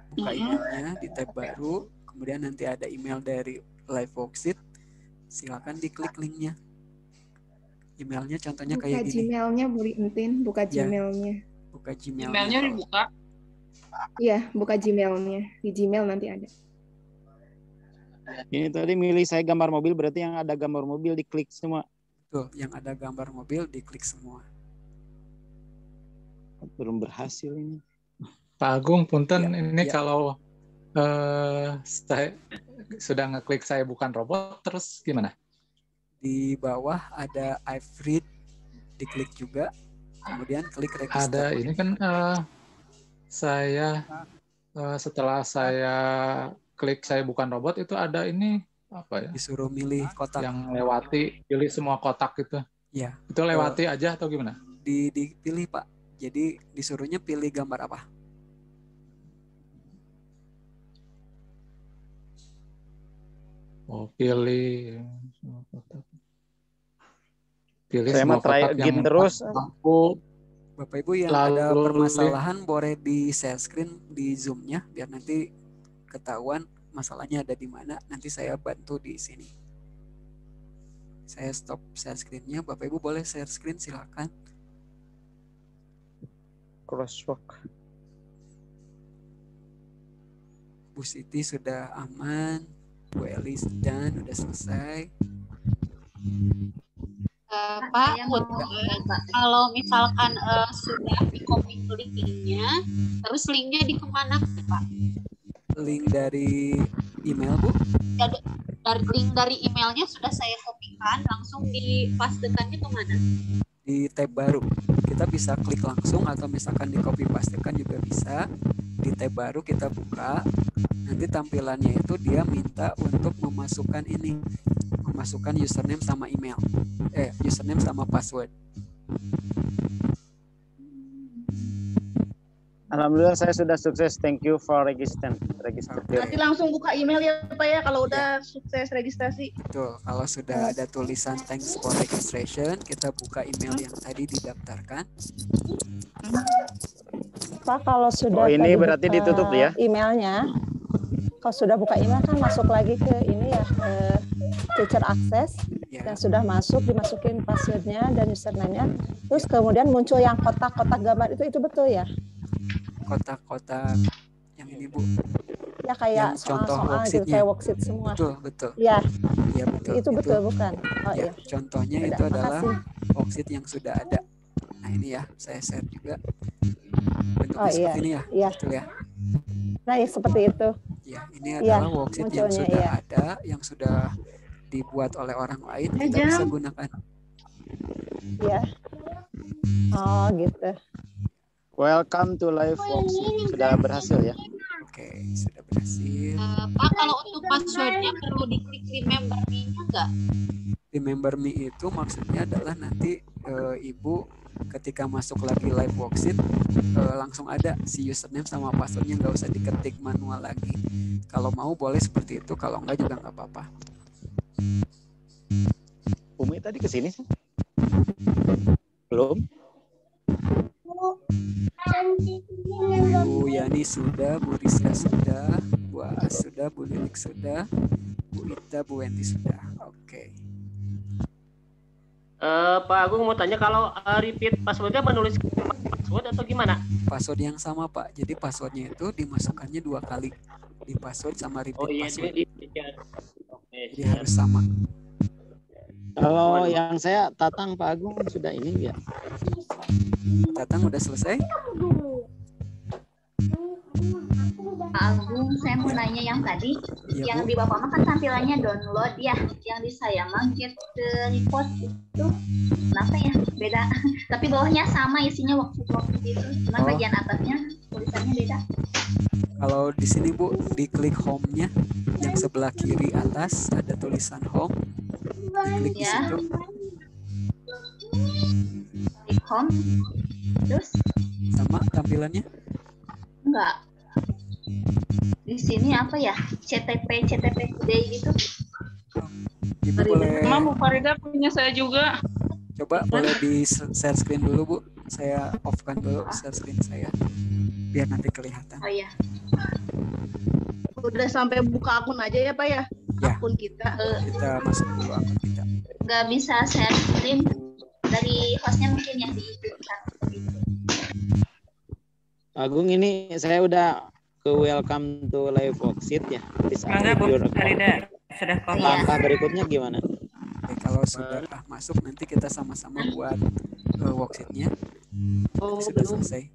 Buka emailnya di tab baru, kemudian nanti ada email dari live worksheet. Silakan diklik linknya. Emailnya contohnya Buka kayak gini. Gmail-nya Bu Entin, buka Ya. Gmail-nya. Buka Gmail. Emailnya dibuka. Iya, buka Gmail-nya. Di Gmail nanti ada. Ini tadi milih saya gambar mobil, berarti yang ada gambar mobil diklik semua. Tuh, yang ada gambar mobil diklik semua. Belum berhasil ini. Pak Agung, punten ini ya. kalau saya sudah ngeklik saya bukan robot, terus gimana? Di bawah ada I've read, diklik juga, kemudian klik register. Ada ini kan saya setelah saya klik saya bukan robot itu ada ini apa ya? Disuruh milih kotak. Yang lewati, pilih semua kotak itu. Ya. Itu lewati aja atau gimana? Dipilih Pak. Jadi disuruhnya pilih gambar apa? Oh, pilih semua kotak. Pilih Saya semua mah try kotak again yang terus. lampu. Bapak Ibu yang ada permasalahan boleh di share screen di Zoom-nya biar nanti ketahuan masalahnya ada di mana. Nanti saya bantu di sini. Saya stop share screen-nya. Bapak Ibu boleh share screen, silakan. Crosswalk. Bu Siti sudah aman, Bu Eli dan udah selesai. Pak, kalau misalkan sudah di copy linknya, terus linknya di kemana Pak? Link dari email Bu? Link dari emailnya sudah saya kopikan, langsung dipastekannya kemana? Di tab baru. Kita bisa klik langsung atau misalkan di copy pastekan juga bisa. Di tab baru kita buka. Nanti tampilannya itu dia minta untuk memasukkan ini. Memasukkan username sama email. Username sama password. Alhamdulillah saya sudah sukses. Thank you for register. Nanti langsung buka email ya Pak ya kalau udah sukses registrasi. Betul. Kalau sudah ada tulisan thanks for registration, kita buka email yang tadi didaftarkan. Pak, kalau sudah ini berarti ditutup ya? Emailnya, kalau sudah buka email kan masuk lagi ke ini ya, teacher access, dan sudah masuk, dimasukin passwordnya dan username-nya, terus kemudian muncul yang kotak-kotak gambar itu betul ya? Kotak-kotak yang ini Bu. Ya kayak soal-soal gitu, kayak worksheet semua. Betul. Ya. Iya betul. Itu betul bukan? Oh ya, iya. Contohnya itu adalah worksheet yang sudah ada. Nah ini ya, saya share juga. Bentuknya seperti ini ya. Iya. Betul ya. Nah ya seperti itu. Ya, ini adalah worksheet yang sudah ada, yang sudah dibuat oleh orang lain, kita bisa gunakan. Iya. Oh gitu. Welcome to live worksheet. Sudah berhasil ya? Oke, sudah berhasil. Pak, kalau untuk passwordnya perlu diklik remember me-nya nggak? Remember me itu maksudnya adalah nanti Ibu ketika masuk lagi live worksheet langsung ada si username sama passwordnya, nggak usah diketik manual lagi. Kalau mau boleh seperti itu, kalau enggak juga nggak apa-apa. Umi tadi kesini sih? Belum? Bu Yani sudah, Bu Rizka sudah, Bu Aas sudah, Bu Lilik sudah, Bu Ita, Bu Wenti sudah. Oke. Pak Agung mau tanya kalau repeat passwordnya menulis password atau gimana? Password yang sama Pak. Jadi passwordnya itu dimasukkannya 2 kali. Di password sama repeat password. Jadi harus sama. Kalau yang saya Tatang Pak Agung sudah ini ya. Tatang udah selesai? Pak Agung, saya mau nanya yang tadi, yang di Bapak mah kan tampilannya download ya, yang di saya mah get report itu kenapa ya beda? Tapi bawahnya sama isinya worksheet itu, cuma bagian atasnya tulisannya beda. Kalau di sini Bu, diklik home-nya, yang sebelah kiri atas ada tulisan home, diklik di situ. Klik home, terus? Sama tampilannya? Enggak. Di sini apa ya? CTP today gitu. Ibu boleh. Bu Farida punya saya juga. Coba boleh di share screen dulu Bu. Saya off-kan dulu share screen saya. Biar nanti kelihatan. Oh iya. Udah sampai buka akun aja ya Pak ya? Akun kita. Kita masuk dulu akun kita. Nggak bisa share screen. dari hostnya mungkin ya diikutkan. Agung, ini saya udah ke welcome to live worksheet ya. Mangga Bu Farida, sudah komen. Langkah berikutnya gimana? Oke, kalau sudah masuk nanti kita sama-sama buat worksheetnya. Sudah selesai.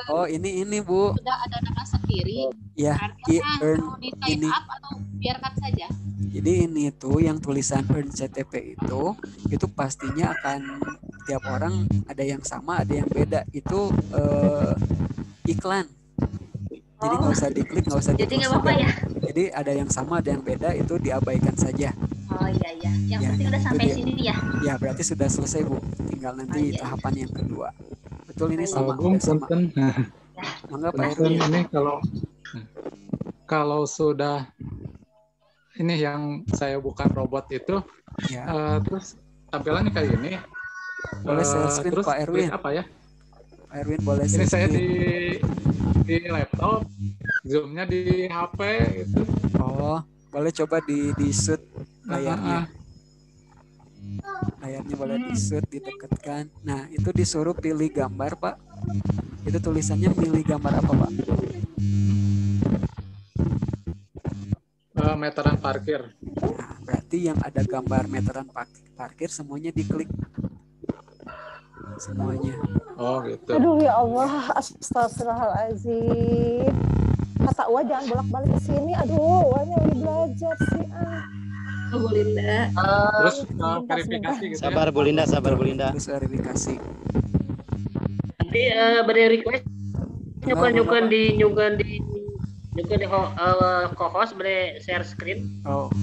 Oh ini Bu. Sudah ada nama sendiri. Ya, Perlu di sign up atau biarkan saja. Jadi ini tuh yang tulisan earn CTP itu pastinya akan tiap orang ada yang sama, ada yang beda. Itu iklan. Jadi nggak usah diklik, nggak usah. Jadi nggak apa-apa ya. Jadi ada yang sama, ada yang beda, itu diabaikan saja. Oh iya. Yang penting udah sampai sini ya. Ya berarti sudah selesai Bu. Tinggal nanti tahapan yang kedua. Betul, ini sama. Agung, sama. Mangga Pak Erwin. Ini kalau sudah ini yang saya bukan robot itu, terus tampilannya kayak ini. Boleh share screen terus Pak Erwin. Apa ya? Pak Erwin boleh ini share saya screen. di laptop, zoomnya di HP itu. Oh, boleh coba di shoot layarnya. Layarnya boleh di shoot, didekatkan. Nah, itu disuruh pilih gambar Pak. Itu tulisannya pilih gambar apa Pak? Meteran parkir. Nah, berarti yang ada gambar meteran parkir semuanya diklik. Semuanya. Oh gitu. Aduh ya Allah, astagfirullahaladzim. Kata Wa jangan bolak-balik ke sini. Aduh, Wanya lagi belajar sih. Bu Linda. Terus verifikasi gitu. Sabar Bu Linda, sabar Bu Linda. Terus verifikasi. Nanti beri request nyukan di co-host beri share screen. Oh.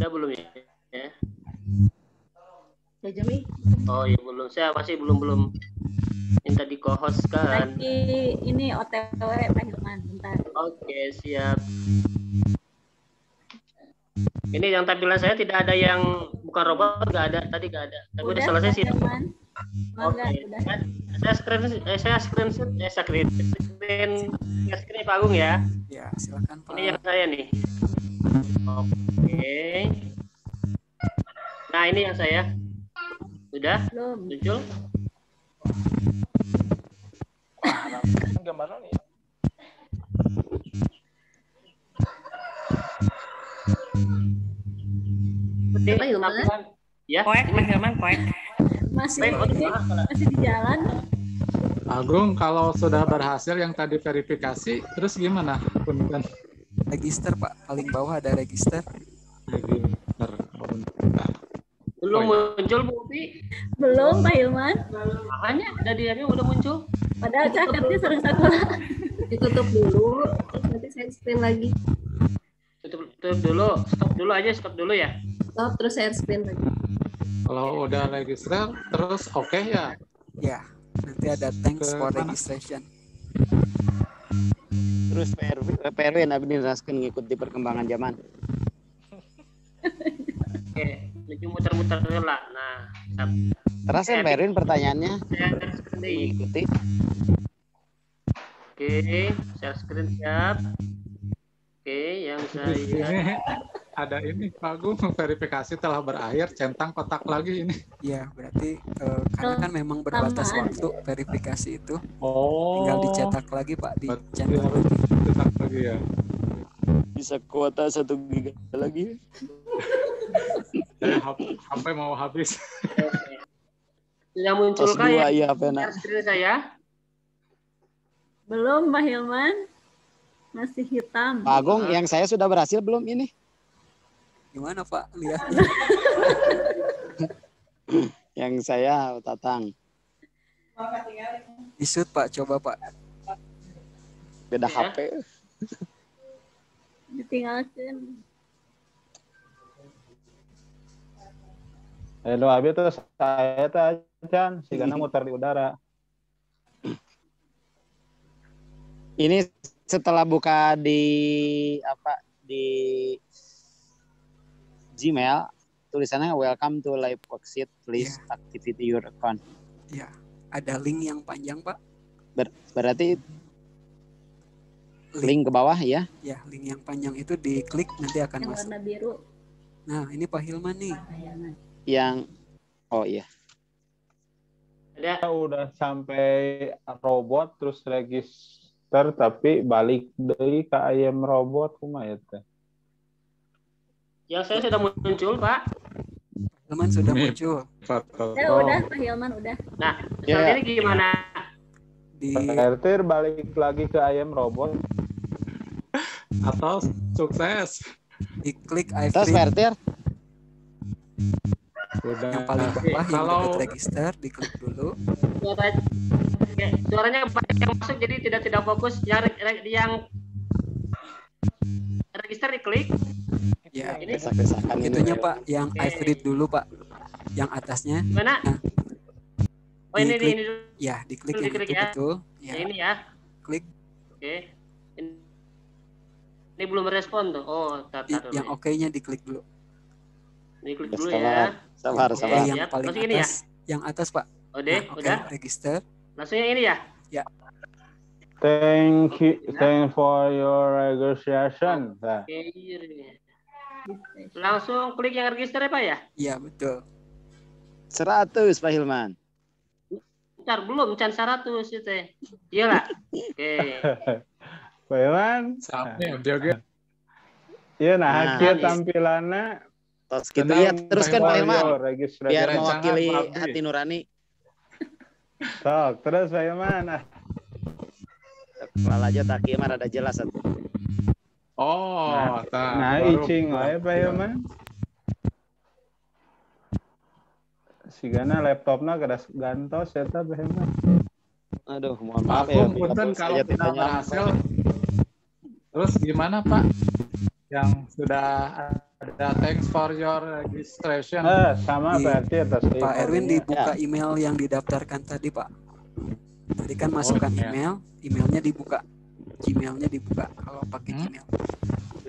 Udah belum ya? Ya Jami. Oh iya belum, saya masih belum minta di co-host kan. Lagi ini OTW Pak Hilman, bentar. Oke, siap. Ini yang tampilan saya tidak ada yang bukan robot, nggak ada, tadi nggak ada. Tapi udah selesai sih. Oke. Saya screen Pak Agung ya. Ya, silakan Pak. Ini yang saya nih. Oke. Nah, ini yang saya. Sudah muncul. Gambarnya nih. Pak Hilman. Ya. Poek, Pak Hilman, poek. Masih di jalan. Agung, kalau sudah berhasil yang tadi verifikasi, terus gimana? Punten. Register Pak, paling bawah ada register. Register. Belum muncul Bu Upi? Belum Pak Hilman. Makanya dari udah muncul. Padahal caketnya sering satu. Ditutup dulu, terus nanti saya screen lagi. Tutup dulu, stop dulu ya. Stop terus share screen lagi. Kalau udah register, terus oke ya? Ya, nanti ada thanks for registration. Terus PRW Nabi Raskin ngikuti perkembangan zaman. Oke, lagi muter-muter lah. Nah, Terasa PRW pertanyaannya? Ikuti. Oke, share screen siap. Oke, yang saya ada ini Pak Agung, verifikasi telah berakhir, centang kotak lagi ini. Ya, berarti karena kan memang berbatas waktu verifikasi itu. Oh. Tinggal dicetak lagi Pak, dicetak lagi. Cetak lagi ya. Bisa kuota 1 GB lagi. HP mau habis. Sudah muncul kayak share screen saya? Belum Pak Hilman. Masih hitam. Pak Agung, yang saya sudah berhasil belum ini? Gimana Pak? Lihatnya. Yang saya Tatang. Isut Pak, coba Pak. Beda HP. Ditinggalkan. Halo, habis itu saya Chan, si Gana muter di udara. Ini setelah buka di Gmail, tulisannya welcome to live worksheet, please activate your account. Ya, ada link yang panjang Pak. Berarti link ke bawah ya? Ya, link yang panjang itu diklik nanti akan Yang masuk. warna biru. Nah, ini Pak Hilman nih. Yang oh iya. Kita udah sampai robot terus register tapi balik deui ke ayam robot kumaha ya teh? Yang saya sudah muncul, Pak. Hilman sudah muncul. Ya udah, Pak Hilman udah. Nah, saat ini gimana? Vertir balik lagi ke ayam robot. Atau sukses. Diklik Terus Vertir. Udah. Yang paling bawah yang dekat register, diklik dulu. Suaranya banyak yang masuk jadi tidak fokus. Yang register diklik. Ya, ini itunya Pak, yang I read dulu Pak, yang atasnya. Mana? Nah, oh ini diklik, ini. Ya, diklik yang diklik itu ya. betul. Ya. Ini ya. Klik. Oke. Ini belum respon tuh. Oh, Yang oke-nya diklik dulu. Diklik dulu ya. Sabar. Yang paling atas, ini ya? Yang atas Pak. Udah, nah, udah. Register. Langsung yang ini ya? Ya. Thank for your registration. Nah. Langsung klik yang register ya Pak ya? Iya betul. 100 Pak Hilman. Bentar, belum can 100 itu teh. Iyalah. Oke. Pak Hilman. Sampai juga. Iya nah, kia tampilannya. Tos gitu ya, teruskan Pak Hilman. Biar mewakili hati nurani. Sok, terus Pak Hilman. Kalau aja tak kieu mah rada jelas atuh. Oh, nah icing wae Pak Hilman. Sigana laptopna geus gantos eta Pak Hilman. Aduh, mohon maaf ya. Punten kalau tidak berhasil. Terus gimana Pak? Yang sudah ada thanks for your registration. Sama berarti atas Pak Erwin dibuka email yang didaftarkan tadi Pak. Tadi kan masukkan emailnya dibuka, Gmailnya dibuka kalau pakai Gmail.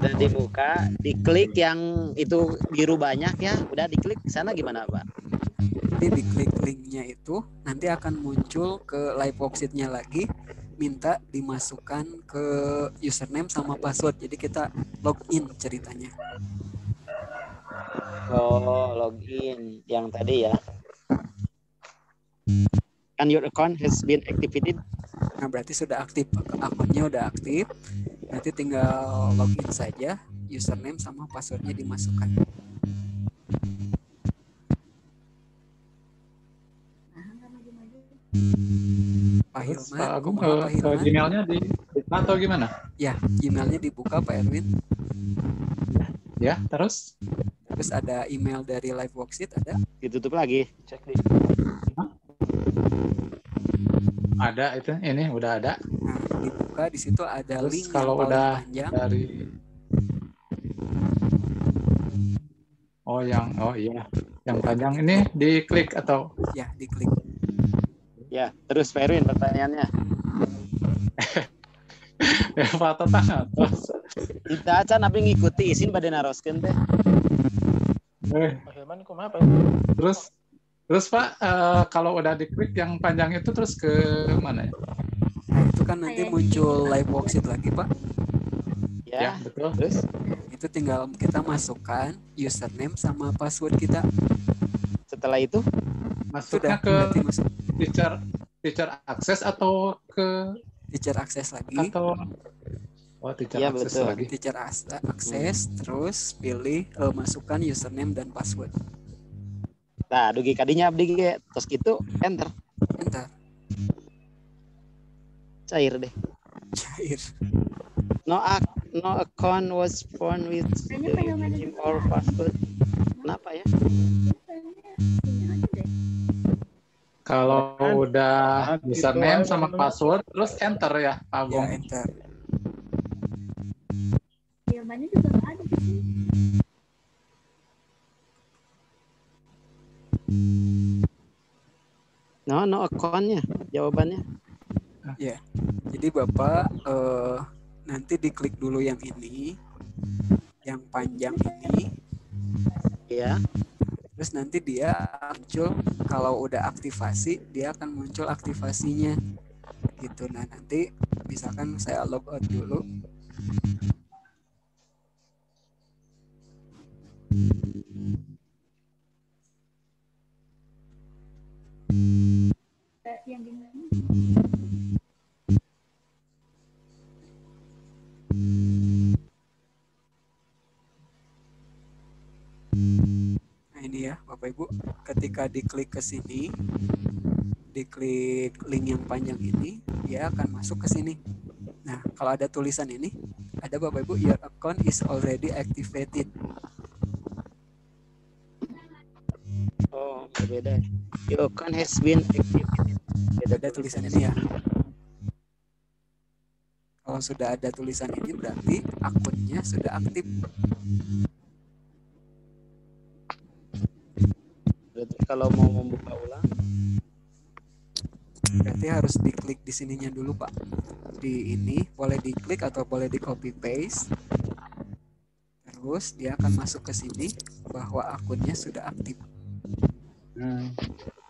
Udah dibuka, diklik yang itu biru banyak ya, udah diklik ke sana gimana Pak? Nanti diklik linknya itu, nanti akan muncul ke live worksheet-nya lagi, minta dimasukkan ke username sama password. Jadi kita login ceritanya. Oh, login yang tadi ya. And your account has been activated. Nah, berarti sudah aktif, akunnya udah aktif. Nanti tinggal login saja, username sama passwordnya dimasukkan. Pak Hilman, Gmailnya di atau gimana? Ya, Gmailnya dibuka Pak Erwin. Ya, terus? Terus ada email dari live worksheet, ada. Ditutup lagi. Cek di. Ada itu, ini udah ada. Nah, dibuka di situ ada terus link kalau yang udah panjang. Dari oh iya, yang panjang ini diklik atau? Ya, diklik. Ya, terus Pak Erwin pertanyaannya. Ya, Pak Tatang terus. Kita aja nabi ngikuti izin pada naroskeun teh. Pak Hilman kumaha Pak? Terus Pak, kalau udah diklik yang panjang itu terus ke mana ya? Nah, itu kan nanti muncul live worksheet lagi Pak. Ya, betul. Terus? Itu tinggal kita masukkan username sama password kita. Setelah itu? Masuknya ke teacher access atau ke teacher access lagi? Atau teacher access betul. lagi. Teacher access, terus pilih masukkan username dan password. Nah, dugi kadinya abdi ge tos kitu enter. Enter. Cair deh. Cair. No account was found with username or password. Kenapa ya? Kalau udah username sama password terus enter ya, Pak Agung. Ya, enter. Jawabannya juga nggak ada di sini. No account-nya jawabannya. Ya, jadi Bapak nanti diklik dulu yang ini, yang panjang ini. Ya. Terus nanti dia muncul, kalau udah aktivasi, dia akan muncul aktivasinya. gitu. Nah nanti misalkan saya log out dulu. Nah ini ya Bapak Ibu, ketika diklik ke sini, diklik link yang panjang ini, dia akan masuk ke sini. Nah kalau ada tulisan ini, ada Bapak Ibu, your account is already activated. Oh, beda. Your account has been activated. Ada tulisan ini ya. Kalau sudah ada tulisan ini berarti akunnya sudah aktif. Berarti kalau mau membuka ulang, berarti harus diklik di sininya dulu Pak. Di ini boleh diklik atau boleh di copy paste. Terus dia akan masuk ke sini bahwa akunnya sudah aktif.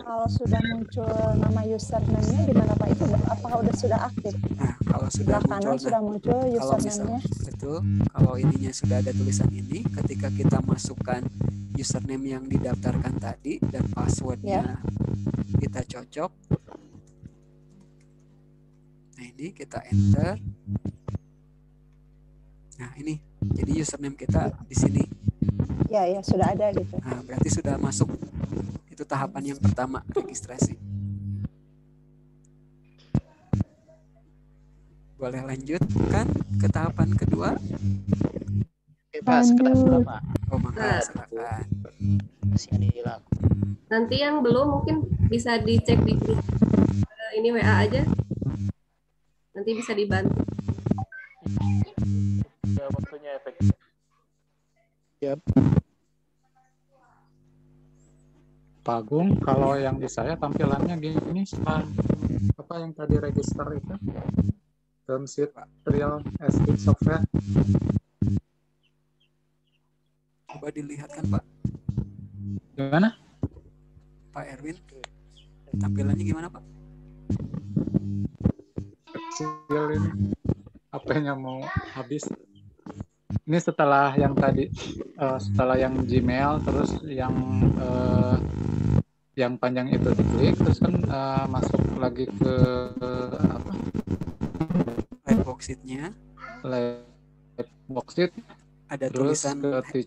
Kalau sudah muncul nama username-nya gimana Pak? Itu apakah sudah aktif? Nah, kalau sudah muncul, sudah muncul username-nya. Betul. Kalau ininya sudah ada tulisan ini, ketika kita masukkan username yang didaftarkan tadi dan passwordnya kita cocok. Nah ini kita enter. Nah ini, jadi username kita di sini. Ya, sudah ada gitu. Nah, berarti sudah masuk. Itu tahapan yang pertama, registrasi. Boleh lanjutkan ke tahapan kedua? Bebas, kenapa? Oh, maka silakan. Nanti yang belum mungkin bisa dicek di grup ini WA aja. Nanti bisa dibantu. Ya, waktunya efektif. Yap. Pak Agung, kalau yang di saya tampilannya gini, apa yang tadi register itu? Term sheet real estate software. Coba dilihatkan Pak. Gimana? Pak Erwin, tampilannya gimana Pak? Kecil ini, HP-nya mau habis. Ini setelah yang tadi, setelah yang Gmail, terus yang panjang itu diklik, terus kan masuk lagi ke apa? Lightbox sheet-nya. Lightbox sheet. Ada terus tulisan ke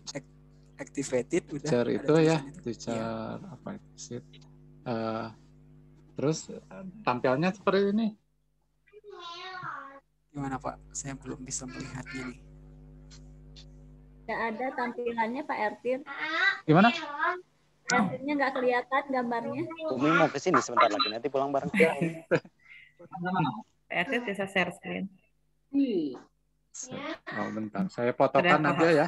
activated udah. Teacher itu ya, teacher apa sheet. Terus tampilnya seperti ini. Gimana Pak? Saya belum bisa melihatnya nih. Nggak ada tampilannya Pak Ertin. Gimana? Ertinnya nggak kelihatan gambarnya. Umi mau ke sini sebentar lagi, nanti pulang bareng. Pak Ertin bisa share screen. Oh bentar, saya fotokan aja ya.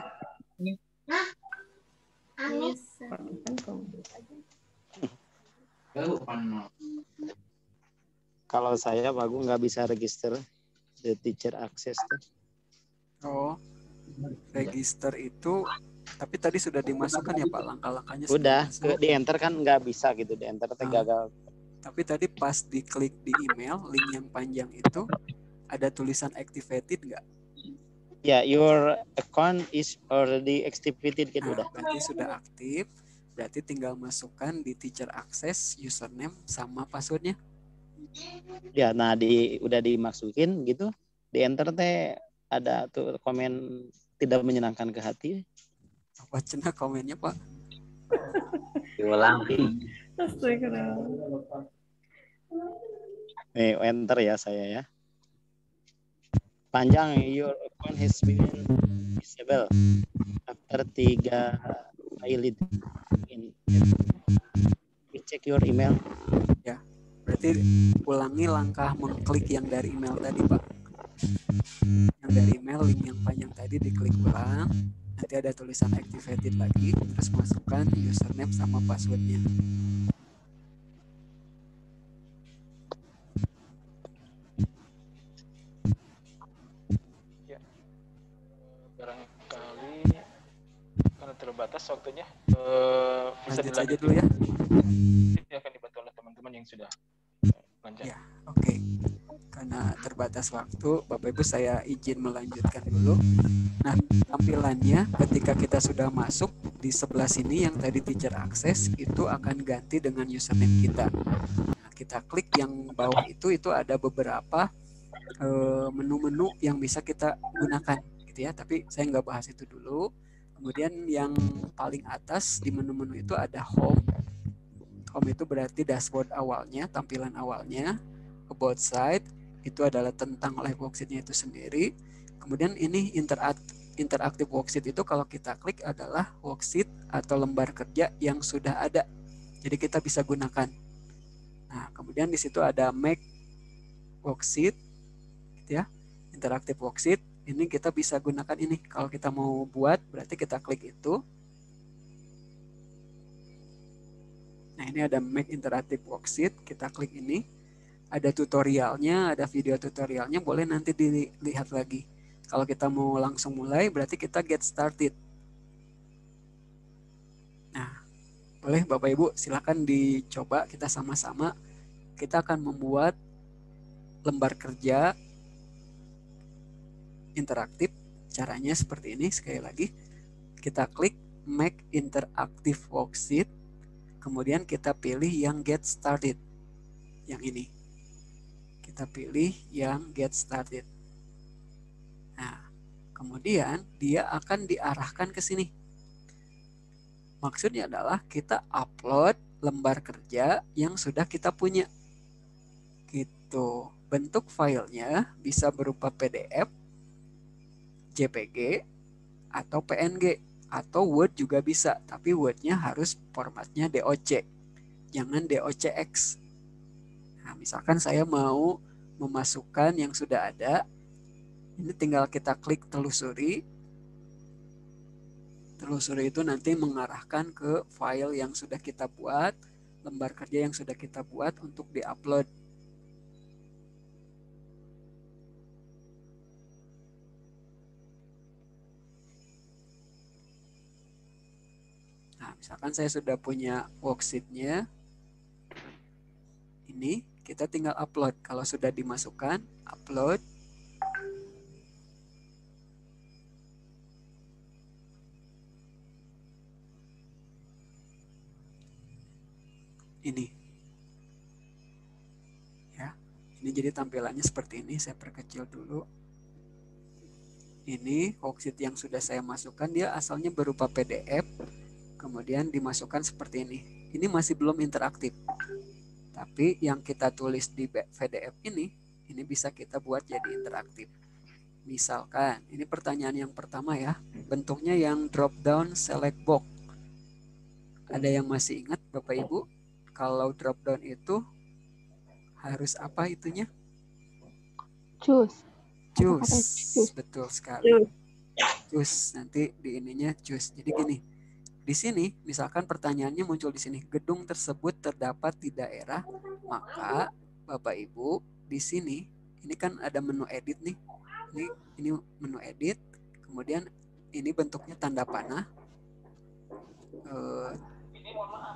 Kalau saya Pak Agung nggak bisa register the teacher access tuh. Oh, register itu, tapi tadi sudah dimasukkan ya Pak langkah-langkahnya. Udah, di enter kan nggak bisa gitu, di enter gagal. Tapi tadi pas diklik di email, link yang panjang itu, ada tulisan activated nggak? Ya, your account is already activated gitu udah. Berarti sudah aktif, berarti tinggal masukkan di teacher access, username sama passwordnya. Ya, nah udah dimasukin gitu, di enter teh ada tuh komen tidak menyenangkan ke hati. Apa cenah komennya Pak? Diulang. Enter ya saya ya. Panjang, your account has been disabled after 3 failed in. Check your email. Ya, berarti ulangi langkah mengklik yang dari email tadi Pak. Yang dari email, link yang panjang tadi diklik ulang, nanti ada tulisan activated lagi, terus masukkan username sama passwordnya. Ya, barangkali karena terbatas waktunya, bisa lanjut saja dilanjut dulu ya. Ini akan dibantu oleh teman-teman yang sudah lancar. Ya, oke. karena terbatas waktu, Bapak Ibu saya izin melanjutkan dulu. Nah, tampilannya ketika kita sudah masuk di sebelah sini yang tadi teacher akses itu akan ganti dengan username kita. Nah, kita klik yang bawah itu ada beberapa menu-menu yang bisa kita gunakan gitu ya, tapi saya nggak bahas itu dulu. Kemudian yang paling atas di menu-menu itu ada home. Home itu berarti dashboard awalnya, tampilan awalnya. About site itu adalah tentang live worksheet-nya itu sendiri. Kemudian ini interaktif worksheet itu kalau kita klik adalah worksheet atau lembar kerja yang sudah ada. Jadi kita bisa gunakan. Nah, kemudian di situ ada make worksheet gitu ya. Interaktif worksheet. Ini kita bisa gunakan ini. Kalau kita mau buat, berarti kita klik itu. Nah, ini ada Make Interactive Worksheet. Kita klik ini. Ada tutorialnya, ada video tutorialnya. Boleh nanti dilihat lagi. Kalau kita mau langsung mulai, berarti kita get started. Nah, boleh Bapak Ibu, silakan dicoba. Kita sama-sama. Kita akan membuat lembar kerja interaktif. Caranya seperti ini. Sekali lagi kita klik Make Interactive Worksheet, kemudian kita pilih yang Get Started, yang ini kita pilih yang Get Started. Nah, kemudian dia akan diarahkan ke sini. Maksudnya adalah kita upload lembar kerja yang sudah kita punya gitu. Bentuk filenya bisa berupa PDF, JPG, atau PNG, atau Word juga bisa, tapi Word-nya harus formatnya DOC, jangan DOCX. Nah, misalkan saya mau memasukkan yang sudah ada, ini tinggal kita klik telusuri. Telusuri itu nanti mengarahkan ke file yang sudah kita buat, lembar kerja yang sudah kita buat untuk diupload. Misalkan saya sudah punya worksheet-nya, ini kita tinggal upload. Kalau sudah dimasukkan, upload. Ini. Ya, ini jadi tampilannya seperti ini. Saya perkecil dulu. Ini worksheet yang sudah saya masukkan, dia asalnya berupa PDF. Kemudian dimasukkan seperti ini. Ini masih belum interaktif. Tapi yang kita tulis di PDF ini bisa kita buat jadi interaktif. Misalkan, ini pertanyaan yang pertama ya. Bentuknya yang drop down select box. Ada yang masih ingat Bapak Ibu? Kalau drop down itu harus apa itunya? Choose. Choose. Betul sekali. Choose. Nanti di ininya choose. Jadi gini. Di sini, misalkan pertanyaannya muncul di sini, gedung tersebut terdapat di daerah, maka Bapak Ibu di sini, ini kan ada menu edit nih, ini menu edit, kemudian ini bentuknya tanda panah,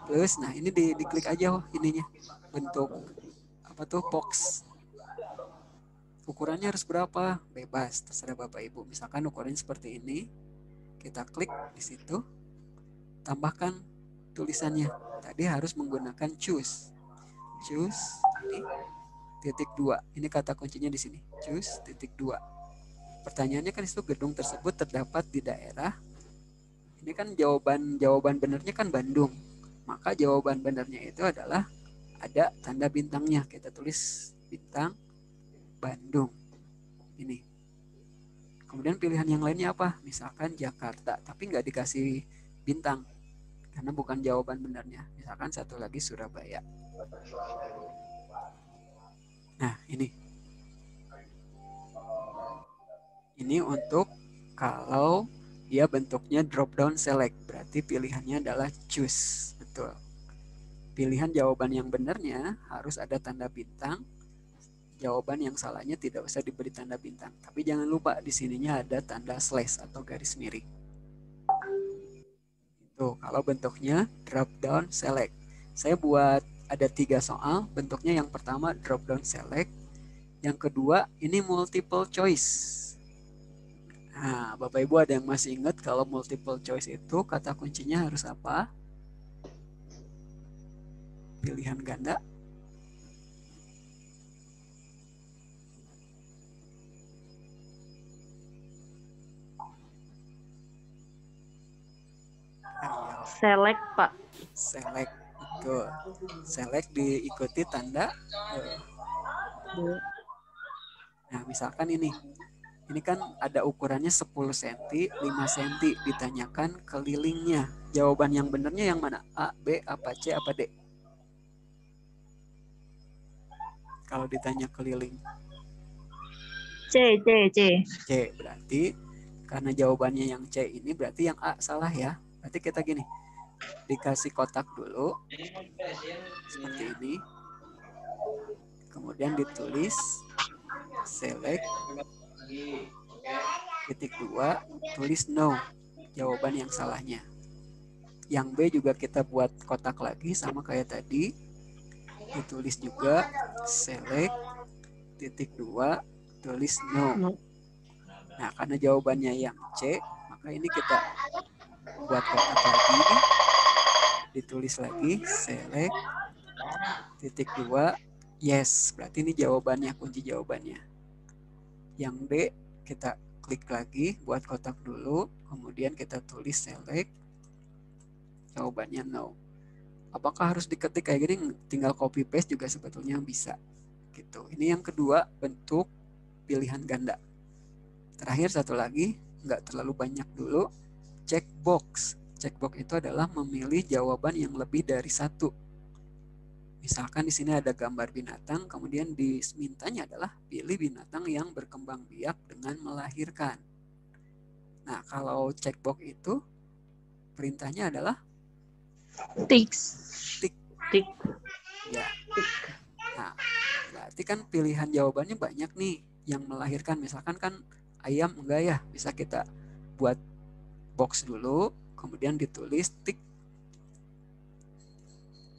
plus, nah ini diklik aja ininya, bentuk apa tuh box, ukurannya harus berapa, bebas, terserah Bapak Ibu. Misalkan ukurannya seperti ini, kita klik di situ. Tambahkan tulisannya. Tadi harus menggunakan choose. Choose ini titik 2. Ini kata kuncinya di sini. Choose titik 2. Pertanyaannya kan itu gedung tersebut terdapat di daerah. Ini kan jawaban benernya kan Bandung. Maka jawaban benernya itu adalah ada tanda bintangnya. Kita tulis bintang Bandung. Ini. Kemudian pilihan yang lainnya apa? Misalkan Jakarta, tapi nggak dikasih bintang karena bukan jawaban benarnya. Misalkan satu lagi Surabaya. Nah, ini untuk kalau dia bentuknya drop down select, berarti pilihannya adalah choose. Betul. Pilihan jawaban yang benarnya harus ada tanda bintang. Jawaban yang salahnya tidak usah diberi tanda bintang. Tapi jangan lupa di sininya ada tanda slash atau garis miring. Tuh, kalau bentuknya drop down select. Saya buat ada 3 soal. Bentuknya yang pertama drop down select, Yang kedua, ini multiple choice. Nah, Bapak Ibu ada yang masih ingat kalau multiple choice itu kata kuncinya harus apa? Pilihan ganda. Select, Pak. Select, betul. Select diikuti tanda. Nah, misalkan ini kan ada ukurannya 10 cm, 5 cm, ditanyakan kelilingnya. Jawaban yang benernya yang mana? A, B, apa C, apa D? Kalau ditanya keliling. C. C, berarti karena jawabannya yang C ini berarti yang A salah ya. Berarti kita gini, dikasih kotak dulu, seperti ini. Kemudian ditulis, select, titik 2, tulis no, jawaban yang salahnya. Yang B juga kita buat kotak lagi sama kayak tadi, ditulis juga select, titik 2, tulis no. Nah, karena jawabannya yang C, maka ini kita buat kotak lagi, ditulis lagi select, titik 2, yes, berarti ini jawabannya, kunci jawabannya. Yang B kita klik lagi, buat kotak dulu, kemudian kita tulis select, jawabannya no. Apakah harus diketik kayak gini? Tinggal copy paste juga sebetulnya bisa. Gitu. Ini yang kedua, bentuk pilihan ganda. Terakhir satu lagi, nggak terlalu banyak dulu, checkbox. Checkbox itu adalah memilih jawaban yang lebih dari satu. Misalkan di sini ada gambar binatang, kemudian dimintanya adalah pilih binatang yang berkembang biak dengan melahirkan. Nah, kalau checkbox itu perintahnya adalah Tik. Ya. Nah, berarti kan pilihan jawabannya banyak nih yang melahirkan. Misalkan kan ayam enggak ya, bisa kita buat box dulu, kemudian ditulis tik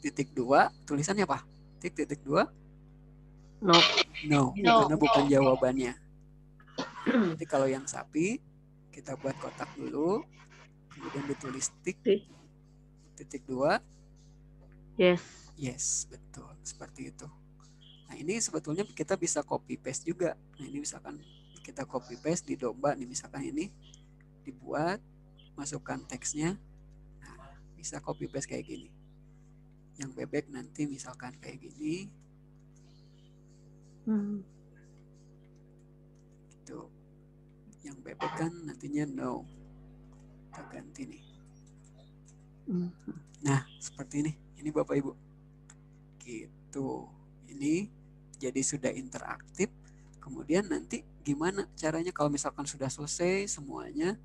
titik 2, tulisannya apa? Titik 2? No, karena bukan jawabannya. Jadi kalau yang sapi, kita buat kotak dulu, kemudian ditulis titik 2. Yes, betul. Seperti itu. Nah, ini sebetulnya kita bisa copy paste juga. Nah, ini misalkan kita copy paste di domba nih, misalkan ini dibuat, masukkan teksnya. Nah, bisa copy paste kayak gini. Yang bebek nanti misalkan kayak gini. Gitu. Yang bebek kan nantinya no. Kita ganti nih. Nah, seperti ini. Ini Bapak Ibu. Gitu. Ini jadi sudah interaktif. Kemudian nanti gimana caranya kalau misalkan sudah selesai semuanya.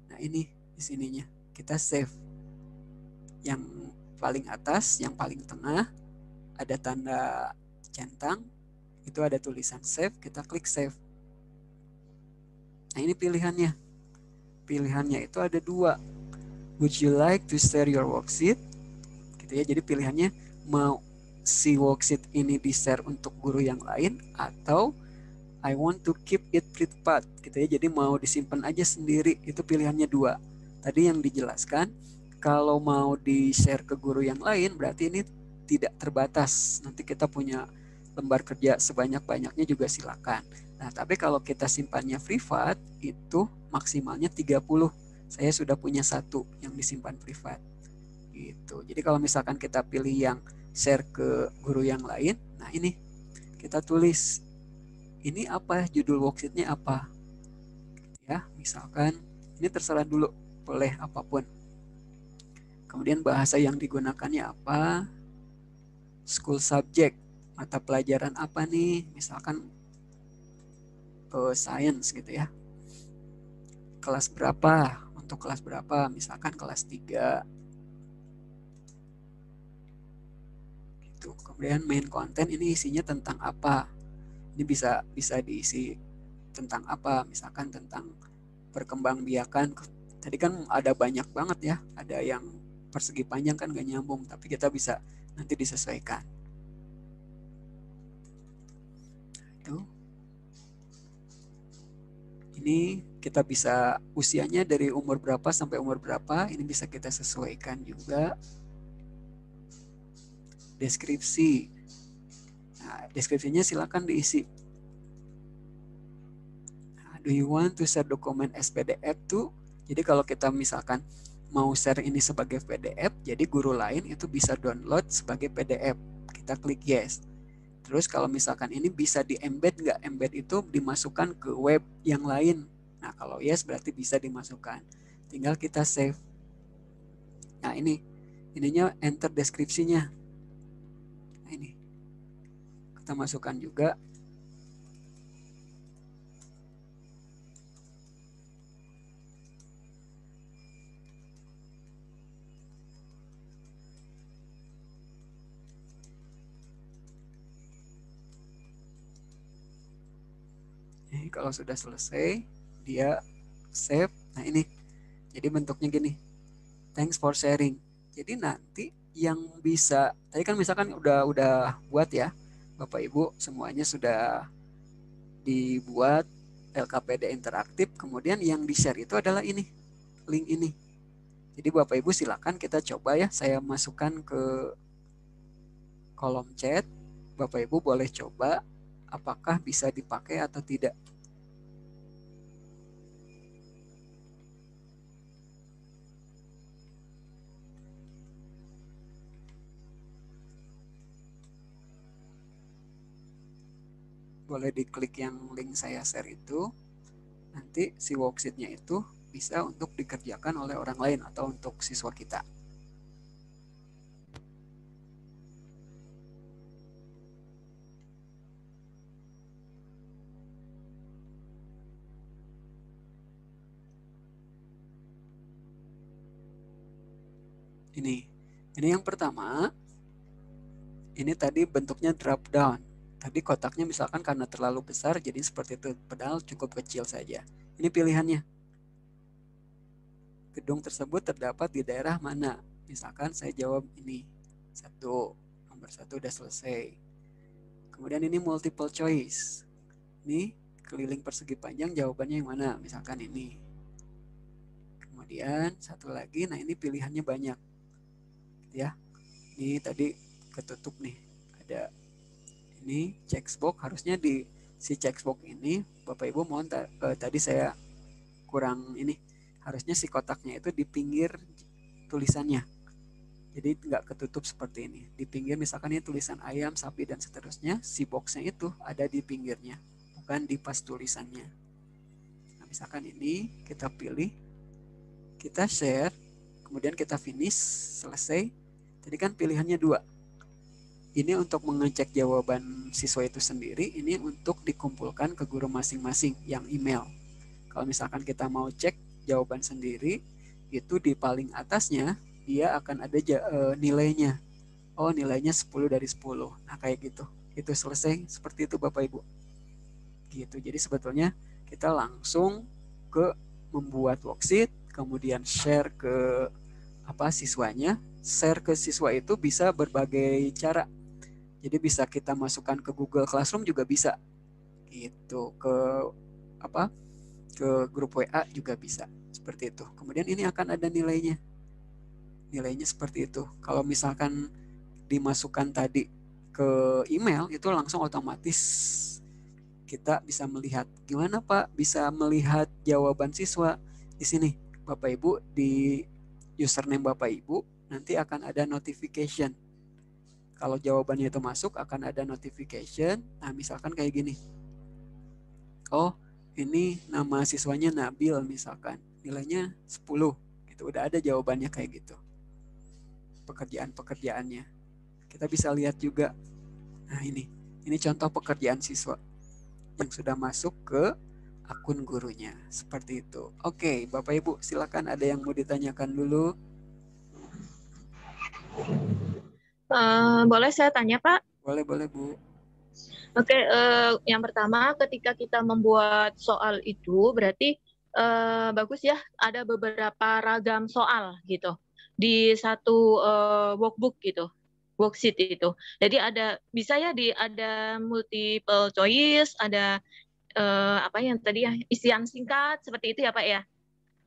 Nah, ini di sininya. Kita save. Yang paling atas, yang paling tengah ada tanda centang, itu ada tulisan save, kita klik save. Nah, ini pilihannya. Pilihannya itu ada 2. Would you like to share your worksheet? Gitu ya. Jadi pilihannya mau si worksheet ini di-share untuk guru yang lain atau I want to keep it private gitu ya. Jadi mau disimpan aja sendiri. Itu pilihannya 2. Tadi yang dijelaskan kalau mau di-share ke guru yang lain berarti ini tidak terbatas. Nanti kita punya lembar kerja sebanyak-banyaknya juga silakan. Nah, tapi kalau kita simpannya privat itu maksimalnya 30. Saya sudah punya 1 yang disimpan privat. Gitu. Jadi kalau misalkan kita pilih yang share ke guru yang lain, nah ini kita tulis ini apa, judul worksheetnya apa. Ya, misalkan ini terserah dulu, boleh apapun. Kemudian bahasa yang digunakannya apa, school subject, mata pelajaran apa nih, misalkan science gitu ya. Kelas berapa, untuk kelas berapa, misalkan kelas 3. Gitu. Kemudian main content ini isinya tentang apa. Ini bisa diisi tentang apa, misalkan tentang perkembangbiakan. Tadi kan ada banyak banget ya, ada yang persegi panjang kan gak nyambung, tapi kita bisa nanti disesuaikan. Itu Ini kita bisa usianya dari umur berapa sampai umur berapa, ini bisa kita sesuaikan juga. Deskripsi. Nah, deskripsinya silakan diisi. Nah, do you want to share document as PDF too? Jadi kalau kita misalkan mau share ini sebagai PDF, jadi guru lain itu bisa download sebagai PDF. Kita klik yes. Terus kalau misalkan ini bisa di-embed nggak? Embed itu dimasukkan ke web yang lain. Nah kalau yes berarti bisa dimasukkan. Tinggal kita save. Nah ininya enter deskripsinya. Nah ini. Kita masukkan juga. Kalau sudah selesai, dia save. Nah ini, jadi bentuknya gini. Thanks for sharing. Jadi nanti yang bisa, tadi kan misalkan udah buat ya, Bapak Ibu semuanya sudah dibuat LKPD interaktif. Kemudian yang di share itu adalah ini, link ini. Jadi Bapak Ibu silakan kita coba ya. Saya masukkan ke kolom chat. Bapak Ibu boleh coba apakah bisa dipakai atau tidak. Boleh diklik yang link saya share itu. Nanti si worksheet-nya itu bisa untuk dikerjakan oleh orang lain atau untuk siswa kita. Ini yang pertama. Ini tadi bentuknya drop down. Tadi kotaknya misalkan karena terlalu besar jadi seperti itu, padahal cukup kecil saja. Ini pilihannya. Gedung tersebut terdapat di daerah mana? Misalkan saya jawab ini. Nomor 1 udah selesai. Kemudian ini multiple choice. Ini keliling persegi panjang, jawabannya yang mana? Misalkan ini. Kemudian satu lagi, nah ini pilihannya banyak. Ya. Ini tadi ketutup nih. Ada ini checkbox, harusnya di si checkbox ini Bapak Ibu mohon tadi saya kurang ini, harusnya si kotaknya itu di pinggir tulisannya, jadi nggak ketutup seperti ini. Di pinggir misalkan ini tulisan ayam, sapi dan seterusnya, si boxnya itu ada di pinggirnya, bukan di pas tulisannya. Nah, misalkan ini kita pilih, kita share, kemudian kita finish, selesai. Tadi kan pilihannya 2. Ini untuk mengecek jawaban siswa itu sendiri, ini untuk dikumpulkan ke guru masing-masing yang email. Kalau misalkan kita mau cek jawaban sendiri, itu di paling atasnya dia akan ada nilainya. Oh, nilainya 10 dari 10. Nah, kayak gitu. Itu selesai seperti itu Bapak Ibu. Gitu. Jadi sebetulnya kita langsung ke membuat worksheet, kemudian share ke siswanya. Share ke siswa itu bisa berbagai cara. Jadi bisa kita masukkan ke Google Classroom juga bisa. Gitu, ke grup WA juga bisa. Seperti itu. Kemudian ini akan ada nilainya. Nilainya seperti itu. Kalau misalkan dimasukkan tadi ke email, itu langsung otomatis kita bisa melihat. Gimana Pak bisa melihat jawaban siswa? Di sini Bapak Ibu, di username Bapak Ibu nanti akan ada notification. Kalau jawabannya itu masuk akan ada notification. Nah, misalkan kayak gini. Oh, ini nama siswanya Nabil misalkan. Nilainya 10. Gitu, udah ada jawabannya kayak gitu. Pekerjaan-pekerjaannya. Kita bisa lihat juga. Nah, ini contoh pekerjaan siswa yang sudah masuk ke akun gurunya. Seperti itu. Oke, Bapak Ibu, silakan ada yang mau ditanyakan dulu. Boleh saya tanya, Pak? Boleh Bu. Oke, yang pertama ketika kita membuat soal itu berarti bagus ya ada beberapa ragam soal gitu di satu workbook gitu, worksheet itu. Jadi ada multiple choice, ada apa yang tadi ya, isian singkat seperti itu ya Pak ya,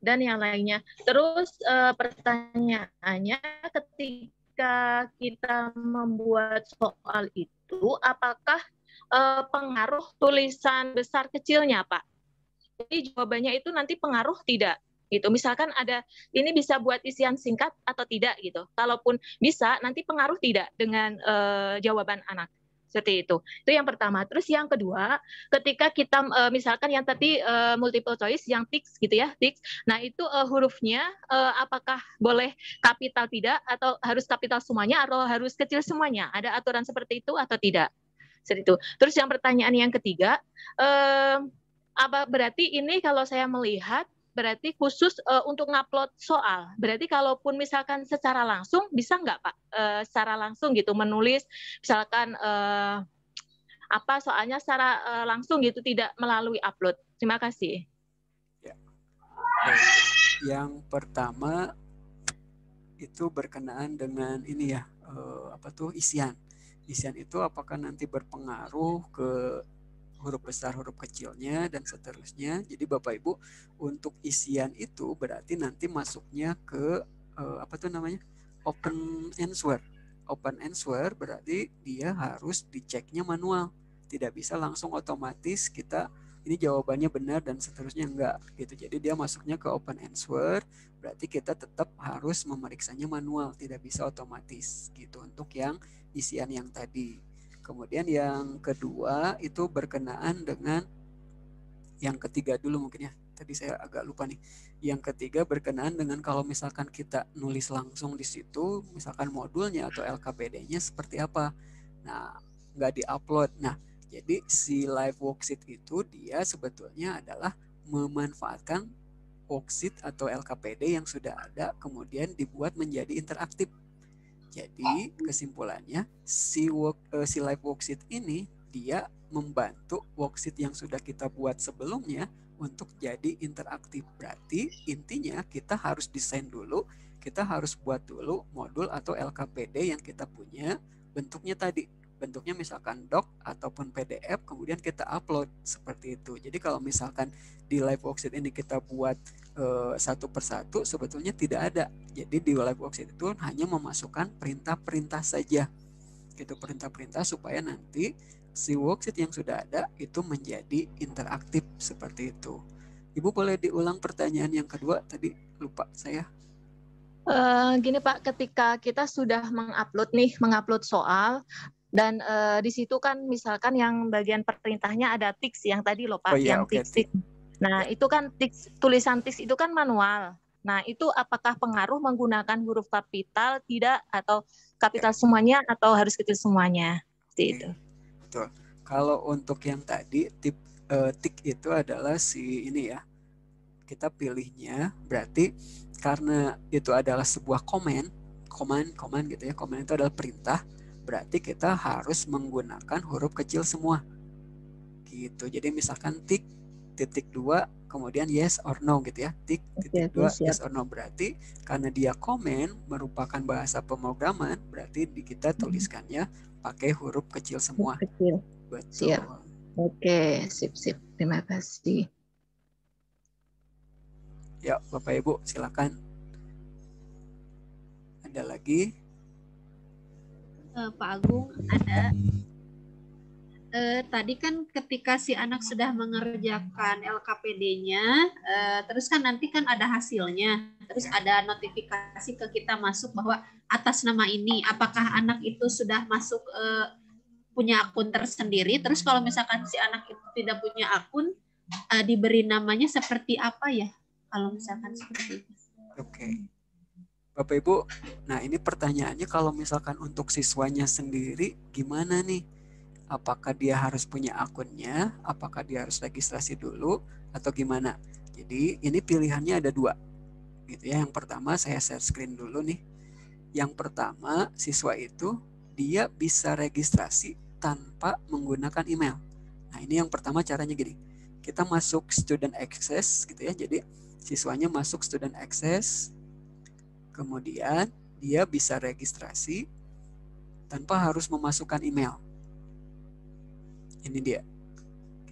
dan yang lainnya. Terus pertanyaannya, ketika kita membuat soal itu, apakah pengaruh tulisan besar kecilnya Pak? Jadi jawabannya itu nanti pengaruh tidak? Gitu. Misalkan ada ini bisa buat isian singkat atau tidak gitu. Kalaupun bisa, nanti pengaruh tidak dengan jawaban anak. Seperti itu. Itu yang pertama. Terus yang kedua, ketika kita misalkan yang tadi multiple choice, yang tiks gitu ya, tiks. Nah itu hurufnya apakah boleh kapital tidak atau harus kapital semuanya atau harus kecil semuanya? Ada aturan seperti itu atau tidak? Seperti itu. Terus yang pertanyaan yang ketiga, apa berarti ini kalau saya melihat berarti khusus untuk ngupload soal. Berarti kalaupun misalkan secara langsung bisa nggak Pak? Secara langsung gitu menulis misalkan apa soalnya secara langsung gitu tidak melalui upload. Terima kasih. Ya. Yang pertama itu berkenaan dengan ini ya apa tuh isian. Isian itu apakah nanti berpengaruh ke huruf besar, huruf kecilnya, dan seterusnya. Jadi Bapak Ibu, untuk isian itu berarti nanti masuknya ke apa tuh namanya? Open answer. Open answer berarti dia harus diceknya manual. Tidak bisa langsung otomatis kita ini jawabannya benar dan seterusnya enggak gitu. Jadi dia masuknya ke open answer, berarti kita tetap harus memeriksanya manual, tidak bisa otomatis gitu untuk yang isian yang tadi. Kemudian yang kedua itu berkenaan dengan yang ketiga dulu mungkin ya. Tadi saya agak lupa nih. Yang ketiga berkenaan dengan kalau misalkan kita nulis langsung di situ, misalkan modulnya atau LKPD-nya seperti apa. Nah, nggak di-upload. Nah, jadi si live worksheet itu dia sebetulnya adalah memanfaatkan worksheet atau LKPD yang sudah ada kemudian dibuat menjadi interaktif. Jadi kesimpulannya si live worksheet ini dia membantu worksheet yang sudah kita buat sebelumnya untuk jadi interaktif. Berarti intinya kita harus desain dulu, kita harus buat dulu modul atau LKPD yang kita punya bentuknya tadi. Bentuknya misalkan doc ataupun PDF kemudian kita upload seperti itu. Jadi kalau misalkan di live worksheet ini kita buat satu persatu sebetulnya tidak ada. Jadi di live worksheet itu hanya memasukkan perintah-perintah saja. Gitu, perintah-perintah supaya nanti si worksheet yang sudah ada itu menjadi interaktif seperti itu. Ibu boleh diulang pertanyaan yang kedua tadi, lupa saya. Gini Pak, ketika kita sudah mengupload soal dan di situ kan misalkan yang bagian perintahnya ada tiks yang tadi loh Pak, yang tiks. Nah, itu kan tulisan tiks itu kan manual. Nah, itu apakah pengaruh menggunakan huruf kapital tidak atau kapital semuanya atau harus kecil semuanya? Seperti itu. Betul. Kalau untuk yang tadi tik itu adalah si ini ya. Kita pilihnya berarti karena itu adalah sebuah command gitu ya. Command itu adalah perintah, berarti kita harus menggunakan huruf kecil semua. Gitu. Jadi misalkan tik titik 2 kemudian yes or no gitu ya. Tik titik 2 yes or no berarti karena dia komen merupakan bahasa pemrograman berarti kita tuliskannya pakai huruf kecil semua. Kecil. Betul. Siap. Oke, sip. Terima kasih. Ya, Bapak Ibu silakan. Ada lagi? Pak Agung ada. Tadi kan ketika si anak sudah mengerjakan LKPD-nya, terus kan nanti kan ada hasilnya, terus ada notifikasi ke kita masuk bahwa atas nama ini, apakah anak itu sudah masuk punya akun tersendiri, terus kalau misalkan si anak itu tidak punya akun, diberi namanya seperti apa ya, kalau misalkan seperti itu. Oke. Bapak Ibu, nah ini pertanyaannya kalau misalkan untuk siswanya sendiri gimana nih? Apakah dia harus punya akunnya, apakah dia harus registrasi dulu, atau gimana? Jadi ini pilihannya ada 2, gitu ya. Yang pertama saya share screen dulu nih. Yang pertama siswa itu dia bisa registrasi tanpa menggunakan email. Nah ini yang pertama caranya gini. Kita masuk student access, gitu ya. Jadi siswanya masuk student access, kemudian dia bisa registrasi tanpa harus memasukkan email. Ini dia,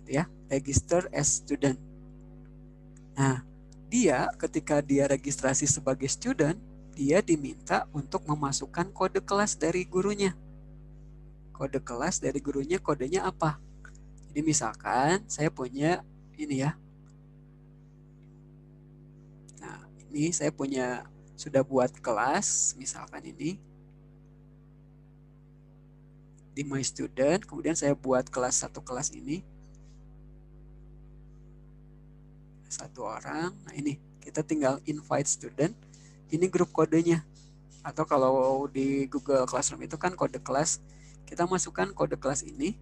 gitu ya. register as student. Nah, dia ketika dia registrasi sebagai student, dia diminta untuk memasukkan kode kelas dari gurunya. Kode kelas dari gurunya, kodenya apa? Jadi misalkan saya punya ini ya. Nah, ini saya punya sudah buat kelas, misalkan ini. Di My Student, kemudian saya buat kelas satu kelas ini. Satu orang. Nah, ini kita tinggal invite student. Ini grup kodenya. Atau kalau di Google Classroom itu kan kode kelas, kita masukkan kode kelas ini.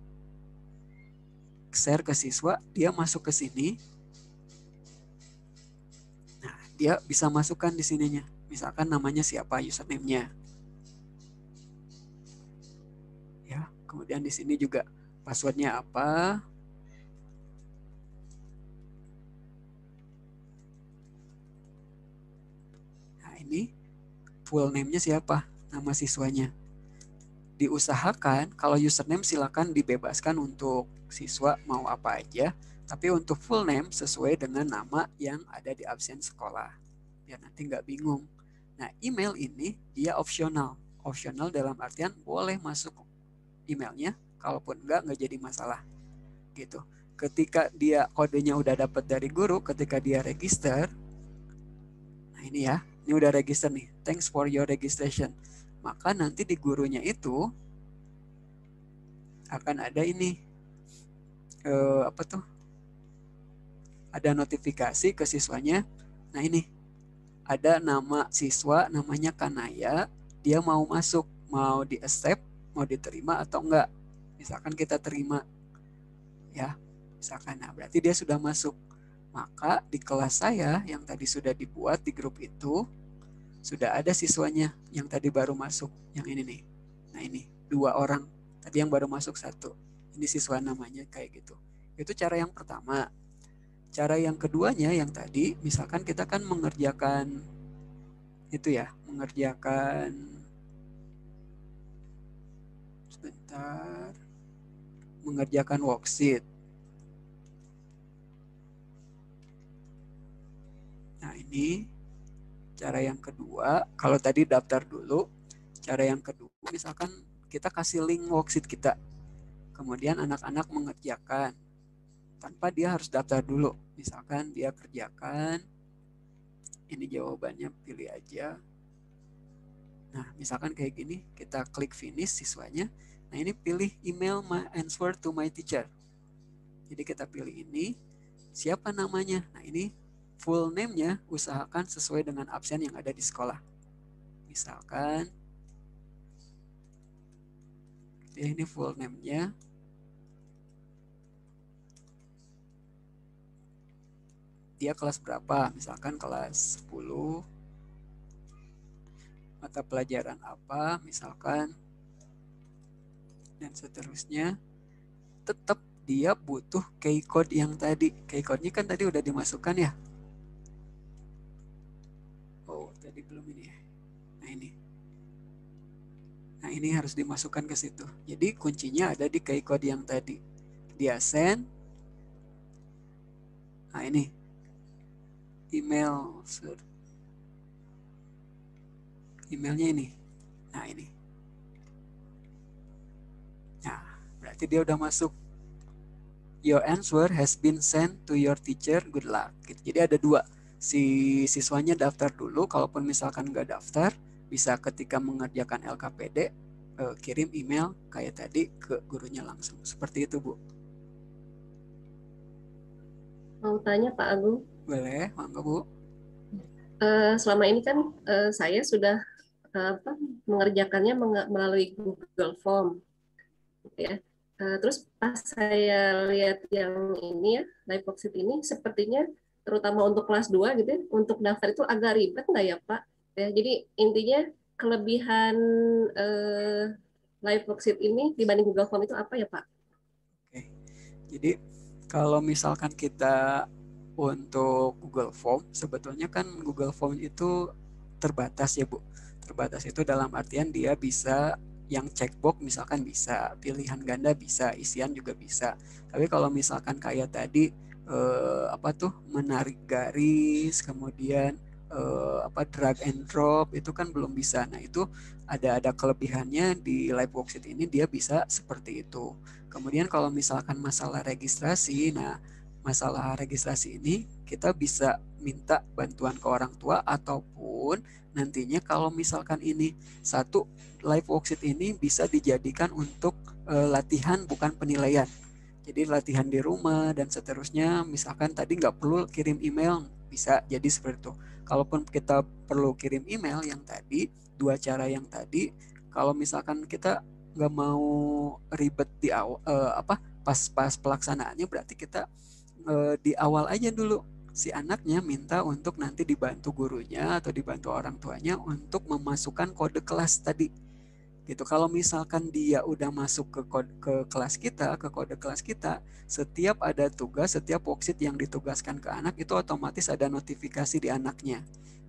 Share ke siswa, dia masuk ke sini. Nah, dia bisa masukkan di sininya. Misalkan namanya siapa, username-nya. Ya, kemudian di sini juga passwordnya apa. Nah, ini full name-nya siapa, nama siswanya. Diusahakan kalau username silakan dibebaskan untuk siswa mau apa aja, tapi untuk full name sesuai dengan nama yang ada di absen sekolah, biar nanti nggak bingung. Nah, email ini dia opsional. Opsional dalam artian boleh masuk emailnya, kalaupun nggak jadi masalah gitu. Ketika dia kodenya udah dapat dari guru, ketika dia register, nah ini ya, ini udah register nih, thanks for your registration, maka nanti di gurunya itu akan ada ini apa tuh, ada notifikasi ke siswanya. Nah, ini ada nama siswa namanya Kanaya, dia mau masuk, mau di accept, mau diterima atau enggak. Misalkan kita terima ya, misalkan, nah berarti dia sudah masuk. Maka di kelas saya yang tadi sudah dibuat di grup itu sudah ada siswanya yang tadi baru masuk, yang ini nih. Nah, ini 2 orang, tadi yang baru masuk 1, ini siswa namanya kayak gitu. Itu cara yang pertama. Cara yang keduanya yang tadi, misalkan kita kan mengerjakan itu ya, mengerjakan worksheet. Nah, ini cara yang kedua. Kalau tadi daftar dulu, cara yang kedua misalkan kita kasih link worksheet kita, kemudian anak-anak mengerjakan tanpa dia harus daftar dulu. Misalkan dia kerjakan, ini jawabannya, pilih aja. Nah, misalkan kayak gini, kita klik finish siswanya. Nah, ini pilih email my answer to my teacher. Jadi kita pilih ini, siapa namanya. Nah, ini full name-nya usahakan sesuai dengan absen yang ada di sekolah. Misalkan, ini full name-nya. Dia kelas berapa? Misalkan kelas 10. Mata pelajaran apa? Misalkan. Dan seterusnya. Tetap dia butuh key code yang tadi. Key code-nya kan tadi udah dimasukkan ya. Oh, tadi belum ini ya. Nah, ini. Nah, ini harus dimasukkan ke situ. Jadi kuncinya ada di key code yang tadi. Dia send. Nah, ini. Email. Emailnya ini. Nah, ini. Nah, berarti dia udah masuk. Your answer has been sent to your teacher. Good luck. Jadi ada 2. Si siswanya daftar dulu. Kalaupun misalkan nggak daftar, bisa ketika mengerjakan LKPD, kirim email kayak tadi ke gurunya langsung. Seperti itu, Bu. Mau tanya Pak Agung? Boleh, mangga Bu. Selama ini kan saya sudah mengerjakannya melalui Google Form, ya. Terus pas saya lihat yang ini ya, live worksheet ini, sepertinya terutama untuk kelas 2 gitu ya, untuk daftar itu agak ribet nggak ya Pak? Ya, jadi intinya kelebihan live worksheet ini dibanding Google Form itu apa ya Pak? Oke, jadi kalau misalkan kita untuk Google Form, sebetulnya kan Google Form itu terbatas ya Bu. Terbatas itu dalam artian dia bisa yang checkbox misalkan bisa, pilihan ganda bisa, isian juga bisa. Tapi kalau misalkan kayak tadi menarik garis, kemudian drag and drop itu kan belum bisa. Nah itu ada kelebihannya di live worksheet ini, dia bisa seperti itu. Kemudian kalau misalkan masalah registrasi, nah masalah registrasi ini kita bisa minta bantuan ke orang tua, ataupun nantinya kalau misalkan ini satu live worksheet ini bisa dijadikan untuk latihan bukan penilaian. Jadi latihan di rumah dan seterusnya, misalkan tadi nggak perlu kirim email, bisa jadi seperti itu. Kalaupun kita perlu kirim email yang tadi, dua cara yang tadi, kalau misalkan kita nggak mau ribet di awal, pas pelaksanaannya, berarti kita di awal aja dulu si anaknya minta untuk nanti dibantu gurunya atau dibantu orang tuanya untuk memasukkan kode kelas tadi. Gitu. Kalau misalkan dia udah masuk ke kelas kita, ke kode kelas kita, setiap ada tugas, setiap worksheet yang ditugaskan ke anak itu otomatis ada notifikasi di anaknya.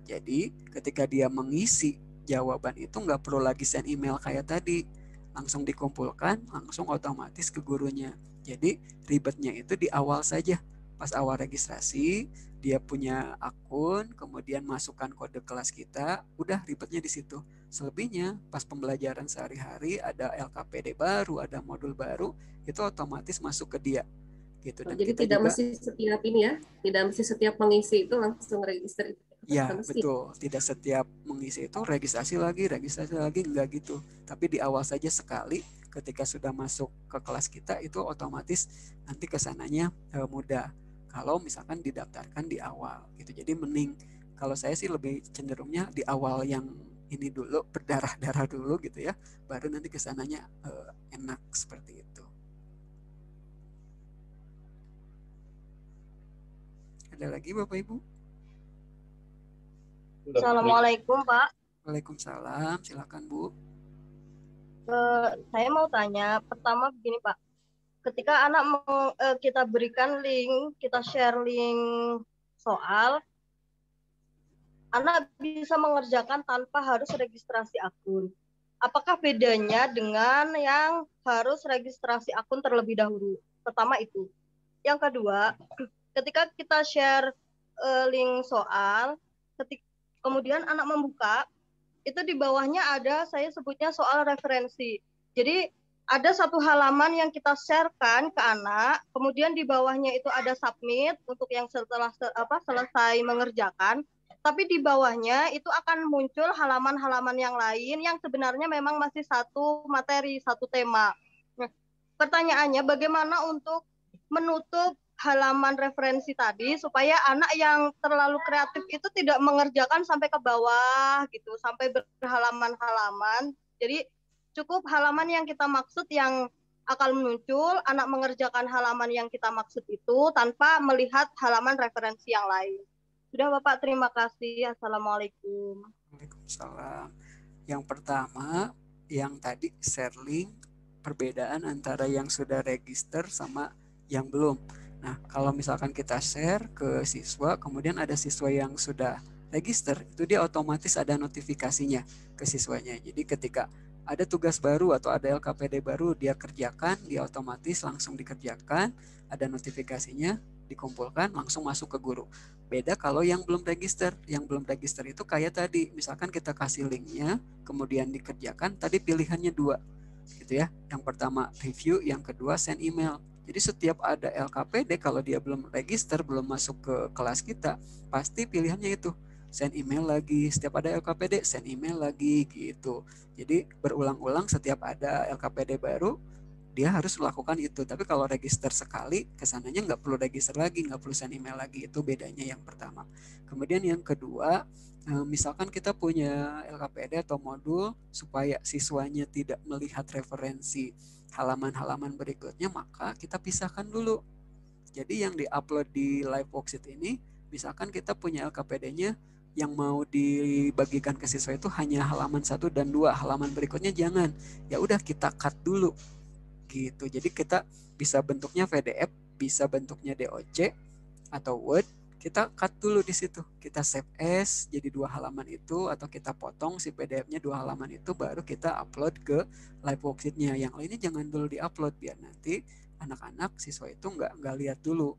Jadi ketika dia mengisi jawaban itu nggak perlu lagi send email kayak tadi, langsung dikumpulkan, langsung otomatis ke gurunya. Jadi ribetnya itu di awal saja. Pas awal registrasi, dia punya akun, kemudian masukkan kode kelas kita, udah ribetnya di situ. Selebihnya pas pembelajaran sehari-hari ada LKPD baru, ada modul baru, itu otomatis masuk ke dia. Gitu. Dan jadi kita tidak juga, mesti setiap ini ya, tidak mesti setiap mengisi itu langsung register. Ya betul, tidak setiap mengisi itu registrasi lagi, enggak gitu. Tapi di awal saja sekali, ketika sudah masuk ke kelas kita itu otomatis nanti kesananya mudah. Kalau misalkan didaftarkan di awal gitu. Jadi mending, kalau saya sih lebih cenderungnya di awal yang ini dulu, berdarah-darah dulu gitu ya, baru nanti kesananya enak seperti itu. Ada lagi Bapak Ibu? Assalamualaikum Pak. Waalaikumsalam, silakan Bu. Saya mau tanya, pertama begini Pak, ketika anak kita berikan link, kita share link soal, anak bisa mengerjakan tanpa harus registrasi akun. Apakah bedanya dengan yang harus registrasi akun terlebih dahulu? Pertama itu. Yang kedua, ketika kita share link soal, kemudian anak membuka, itu di bawahnya ada, saya sebutnya soal referensi. Jadi ada satu halaman yang kita sharekan ke anak, kemudian di bawahnya itu ada submit untuk yang setelah selesai mengerjakan, tapi di bawahnya itu akan muncul halaman-halaman yang lain yang sebenarnya memang masih satu materi, satu tema. Nah, pertanyaannya bagaimana untuk menutup halaman referensi tadi supaya anak yang terlalu kreatif itu tidak mengerjakan sampai ke bawah gitu, sampai berhalaman-halaman. Jadi cukup halaman yang kita maksud yang akan muncul, anak mengerjakan halaman yang kita maksud itu tanpa melihat halaman referensi yang lain. Sudah Bapak, terima kasih. Assalamualaikum. Waalaikumsalam. Yang pertama, yang tadi share link, perbedaan antara yang sudah register sama yang belum. Nah, kalau misalkan kita share ke siswa, kemudian ada siswa yang sudah register, itu dia otomatis ada notifikasinya ke siswanya. Jadi ketika ada tugas baru atau ada LKPD baru, dia kerjakan, dia otomatis langsung dikerjakan, ada notifikasinya, dikumpulkan, langsung masuk ke guru. Beda kalau yang belum register. Yang belum register itu kayak tadi, misalkan kita kasih linknya, kemudian dikerjakan, tadi pilihannya dua, gitu ya. Yang pertama review, yang kedua send email. Jadi setiap ada LKPD, kalau dia belum register, belum masuk ke kelas kita, pasti pilihannya itu. Send email lagi, setiap ada LKPD, send email lagi, gitu. Jadi berulang-ulang setiap ada LKPD baru, dia harus melakukan itu. Tapi kalau register sekali, kesananya nggak perlu register lagi, nggak perlu send email lagi. Itu bedanya yang pertama. Kemudian yang kedua, misalkan kita punya LKPD atau modul, supaya siswanya tidak melihat referensi halaman-halaman berikutnya, maka kita pisahkan dulu. Jadi yang diupload di live worksheet ini, misalkan kita punya LKPD-nya yang mau dibagikan ke siswa itu hanya halaman 1 dan 2, halaman berikutnya jangan. Ya udah kita cut dulu. Gitu. Jadi kita bisa bentuknya PDF, bisa bentuknya DOC atau Word, kita cut dulu di situ. Kita save as jadi 2 halaman itu, atau kita potong si PDF-nya 2 halaman itu, baru kita upload ke live worksheet-nya. Yang lainnya jangan dulu di-upload, biar nanti anak-anak siswa itu nggak lihat dulu.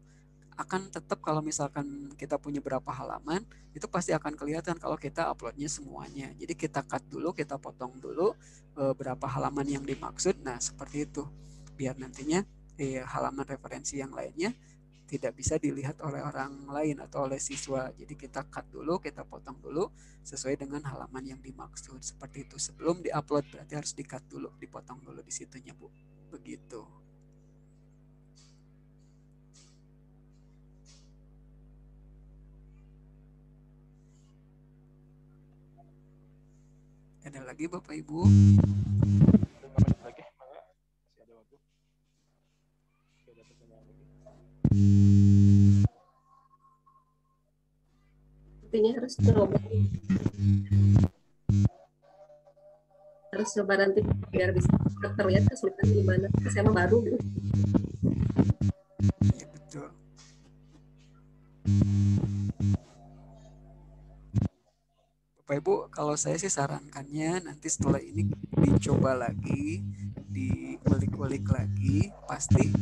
Akan tetap kalau misalkan kita punya berapa halaman, itu pasti akan kelihatan kalau kita uploadnya semuanya. Jadi kita cut dulu, kita potong dulu berapa halaman yang dimaksud. Nah, seperti itu. Biar nantinya halaman referensi yang lainnya tidak bisa dilihat oleh orang lain atau oleh siswa. Jadi kita cut dulu, kita potong dulu sesuai dengan halaman yang dimaksud. Seperti itu. Sebelum diupload berarti harus di-cut dulu, dipotong dulu di situnya, Bu. Begitu. Ada lagi Bapak Ibu? Sepertinya harus coba. Harus coba nanti biar bisa terlihat kesulitan di mana. Saya mah baru gitu. Iya, betul. Bapak Ibu, kalau saya sih sarankannya nanti setelah ini dicoba lagi, diulik-ulik lagi, pasti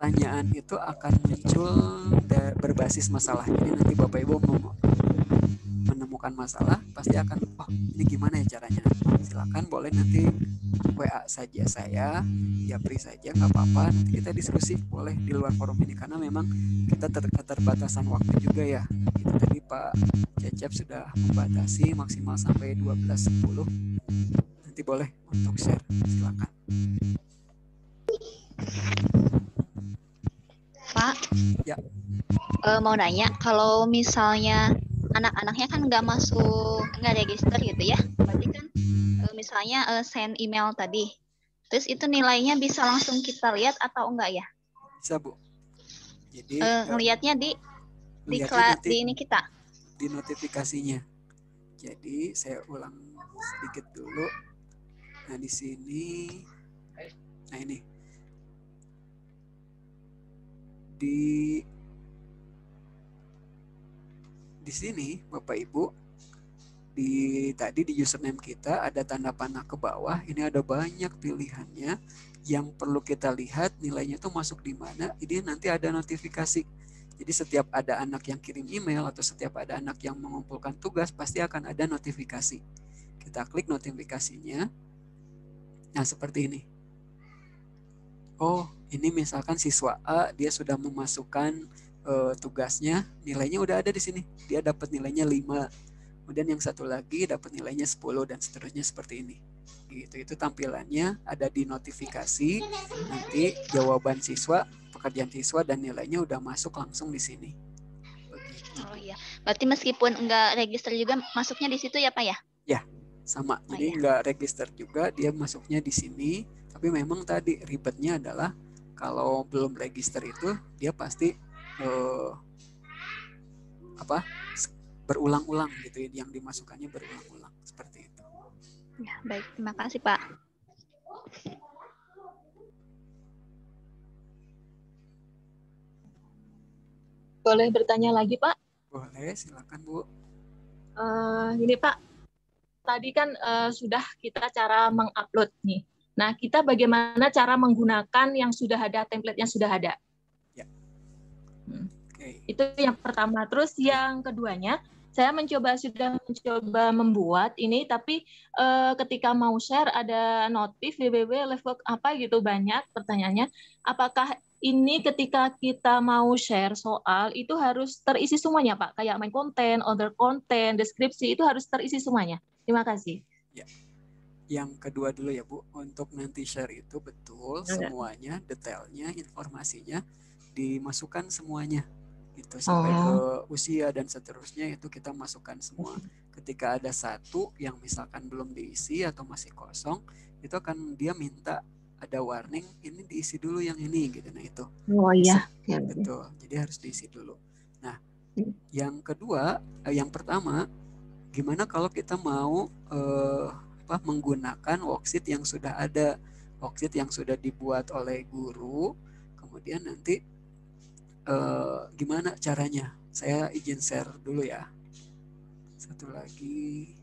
pertanyaan itu akan muncul berbasis masalah. Jadi nanti Bapak Ibu menemukan masalah, pasti akan, oh ini gimana ya caranya? Silakan boleh nanti WA saja saya, japri saja, nggak apa-apa. Nanti kita diskusi boleh di luar forum ini, karena memang kita keterbatasan waktu juga ya. Itu tadi Pak Cecep sudah membatasi maksimal sampai 12.10. Nanti boleh untuk share, silakan. Pak, ya. Mau nanya, kalau misalnya anak-anaknya kan nggak register gitu ya, berarti kan misalnya send email tadi, terus itu nilainya bisa langsung kita lihat atau enggak ya? Bisa Bu. Jadi ngelihatnya di ini kita di notifikasinya. Jadi saya ulang sedikit dulu. Nah di sini, nah ini di sini Bapak Ibu, tadi di username kita ada tanda panah ke bawah. Ini ada banyak pilihannya. Yang perlu kita lihat nilainya itu masuk di mana. Ini nanti ada notifikasi. Jadi setiap ada anak yang kirim email atau setiap ada anak yang mengumpulkan tugas, pasti akan ada notifikasi. Kita klik notifikasinya. Nah seperti ini. Oh, ini misalkan siswa A, dia sudah memasukkan tugasnya, nilainya udah ada di sini. Dia dapat nilainya 5. Kemudian yang satu lagi dapat nilainya 10 dan seterusnya seperti ini. Gitu. Itu tampilannya ada di notifikasi. Nanti jawaban siswa, pekerjaan siswa dan nilainya udah masuk langsung di sini. Begitu. Oh iya. Berarti meskipun enggak register juga masuknya di situ ya, Pak ya? Ya, sama. Jadi enggak register juga dia masuknya di sini. Tapi memang tadi ribetnya adalah kalau belum register itu dia pasti berulang-ulang gitu ya, yang dimasukkannya berulang-ulang seperti itu. Ya, baik, terima kasih Pak. Boleh bertanya lagi Pak? Boleh, silakan Bu. Ini Pak, tadi kan sudah kita cara mengupload nih. Nah, kita bagaimana cara menggunakan yang sudah ada, template yang sudah ada? Ya. Okay. Itu yang pertama. Terus yang keduanya, saya sudah mencoba membuat ini, tapi ketika mau share ada notif www livework apa gitu, banyak pertanyaannya. Apakah ini ketika kita mau share soal itu harus terisi semuanya Pak? Kayak main konten, order konten, deskripsi itu harus terisi semuanya. Terima kasih. Ya. Yang kedua dulu ya Bu, untuk nanti share itu betul semuanya, detailnya, informasinya dimasukkan semuanya gitu, sampai ke usia dan seterusnya itu kita masukkan semua. Ketika ada satu yang misalkan belum diisi atau masih kosong, itu akan dia minta ada warning, ini diisi dulu yang ini gitu. Nah itu. Oh iya. Betul. Jadi harus diisi dulu. Nah, yang kedua, yang pertama, gimana kalau kita mau menggunakan worksheet yang sudah ada, worksheet yang sudah dibuat oleh guru, kemudian nanti gimana caranya? Saya izin share dulu ya. Satu lagi.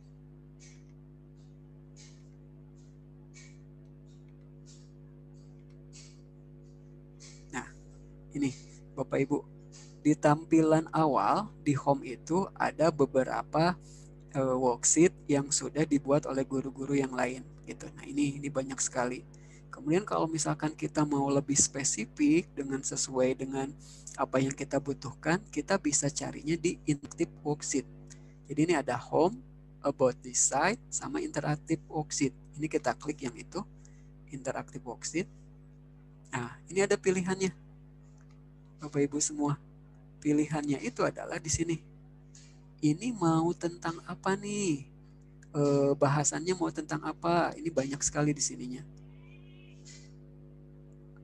Nah, ini Bapak Ibu, di tampilan awal di home itu ada beberapa worksheet yang sudah dibuat oleh guru-guru yang lain gitu. Nah, ini banyak sekali. Kemudian kalau misalkan kita mau lebih spesifik dengan sesuai dengan apa yang kita butuhkan, kita bisa carinya di interactive worksheet. Jadi ini ada home, about this site, sama interactive worksheet. Ini kita klik yang itu, interactive worksheet. Nah, ini ada pilihannya. Bapak Ibu semua, pilihannya itu adalah di sini. Ini mau tentang apa nih? Bahasannya mau tentang apa? Ini banyak sekali di sininya.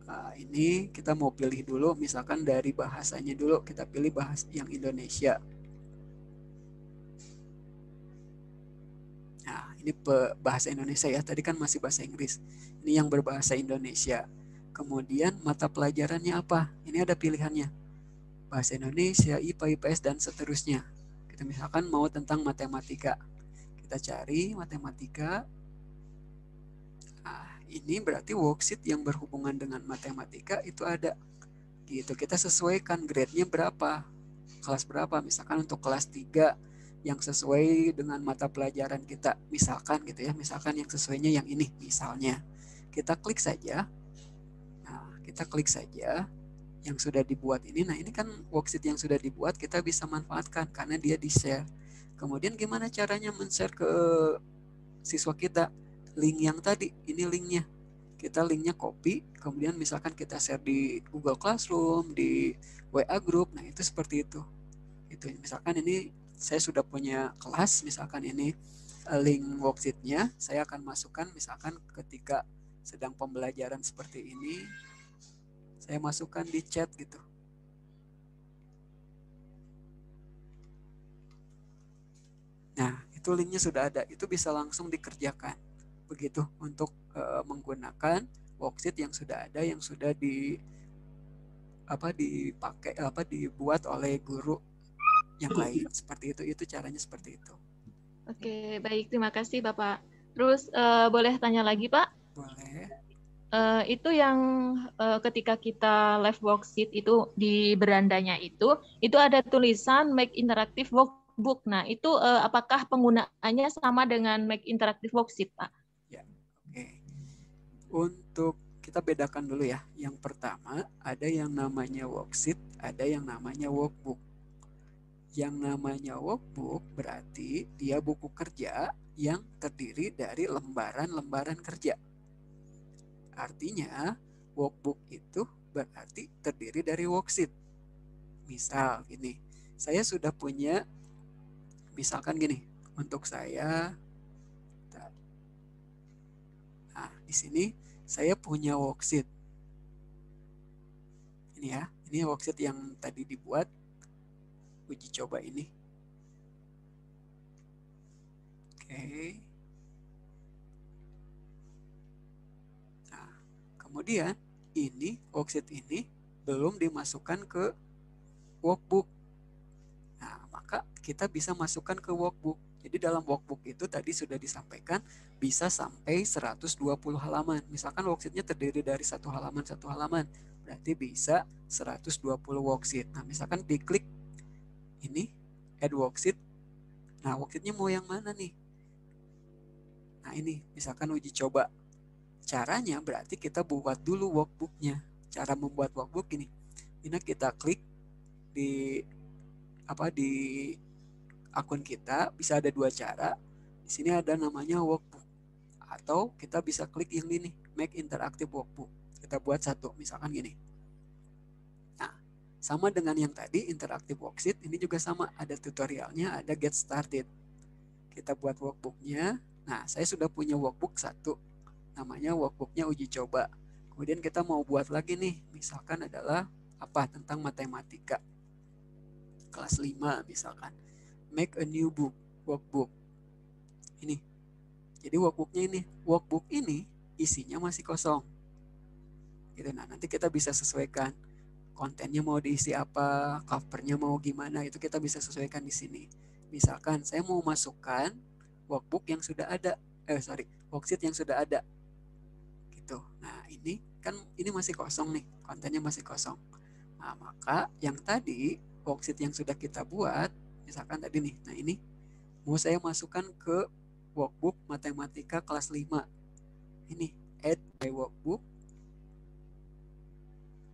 Nah, ini kita mau pilih dulu, misalkan dari bahasanya dulu, kita pilih bahasa yang Indonesia. Nah, ini bahasa Indonesia ya, tadi kan masih bahasa Inggris. Ini yang berbahasa Indonesia. Kemudian mata pelajarannya apa? Ini ada pilihannya. Bahasa Indonesia, IPA, IPS, dan seterusnya. Kita misalkan mau tentang matematika. Kita cari matematika. Nah, ini berarti worksheet yang berhubungan dengan matematika itu ada. Gitu, kita sesuaikan grade-nya berapa. Kelas berapa, misalkan untuk kelas 3 yang sesuai dengan mata pelajaran kita. Misalkan gitu ya, misalkan yang sesuainya yang ini misalnya. Kita klik saja. Nah, kita klik saja yang sudah dibuat ini. Nah, ini kan worksheet yang sudah dibuat, kita bisa manfaatkan karena dia di-share. Kemudian gimana caranya men-share ke siswa kita? Link yang tadi, ini linknya. Kita linknya copy, kemudian misalkan kita share di Google Classroom, di WA Group, nah itu seperti itu. Itu misalkan ini saya sudah punya kelas, misalkan ini link worksheet-nya, saya akan masukkan misalkan ketika sedang pembelajaran seperti ini, saya masukkan di chat gitu. Nah, itu linknya sudah ada, itu bisa langsung dikerjakan. Begitu untuk menggunakan worksheet yang sudah ada, yang sudah dibuat oleh guru yang lain. Seperti itu caranya seperti itu. Oke, baik, terima kasih Bapak. Terus boleh tanya lagi Pak? Boleh. Itu yang ketika kita live worksheet itu di berandanya itu ada tulisan make interactive workbook. Nah, itu apakah penggunaannya sama dengan make interactive worksheet, Pak? Ya, oke. Untuk kita bedakan dulu ya. Yang pertama, ada yang namanya worksheet, ada yang namanya workbook. Yang namanya workbook berarti dia buku kerja yang terdiri dari lembaran-lembaran kerja. Artinya workbook itu berarti terdiri dari worksheet. Misal gini, saya sudah punya, misalkan gini, untuk saya, nah di sini saya punya worksheet. Ini ya, ini worksheet yang tadi dibuat, uji coba ini. Oke. Kemudian ini worksheet ini belum dimasukkan ke workbook. Nah, maka kita bisa masukkan ke workbook. Jadi dalam workbook itu tadi sudah disampaikan bisa sampai 120 halaman. Misalkan worksheetnya terdiri dari satu halaman. Berarti bisa 120 worksheet. Nah, misalkan diklik ini add worksheet. Nah, worksheetnya mau yang mana nih? Nah, ini misalkan uji coba. Caranya berarti kita buat dulu workbooknya. Cara membuat workbook ini. Ini kita klik di akun kita, bisa ada dua cara. Di sini ada namanya workbook. Atau kita bisa klik yang ini, make interactive workbook. Kita buat satu, misalkan gini. Nah, sama dengan yang tadi interactive worksheet, ini juga sama, ada tutorialnya, ada get started. Kita buat workbooknya. Nah, saya sudah punya workbook satu. Namanya workbooknya uji coba. Kemudian kita mau buat lagi nih, misalkan adalah apa tentang matematika. Kelas 5 misalkan. Make a new book, workbook. Ini. Jadi workbooknya ini. Workbook ini isinya masih kosong. Gitu. Nah, nanti kita bisa sesuaikan. kontennya mau diisi apa, covernya mau gimana, itu kita bisa sesuaikan di sini. Misalkan saya mau masukkan workbook yang sudah ada, worksheet yang sudah ada, gitu. Nah ini kan ini masih kosong nih, kontennya masih kosong. Nah maka yang tadi worksheet yang sudah kita buat, misalkan tadi nih, nah ini mau saya masukkan ke workbook matematika kelas 5. Ini add by workbook.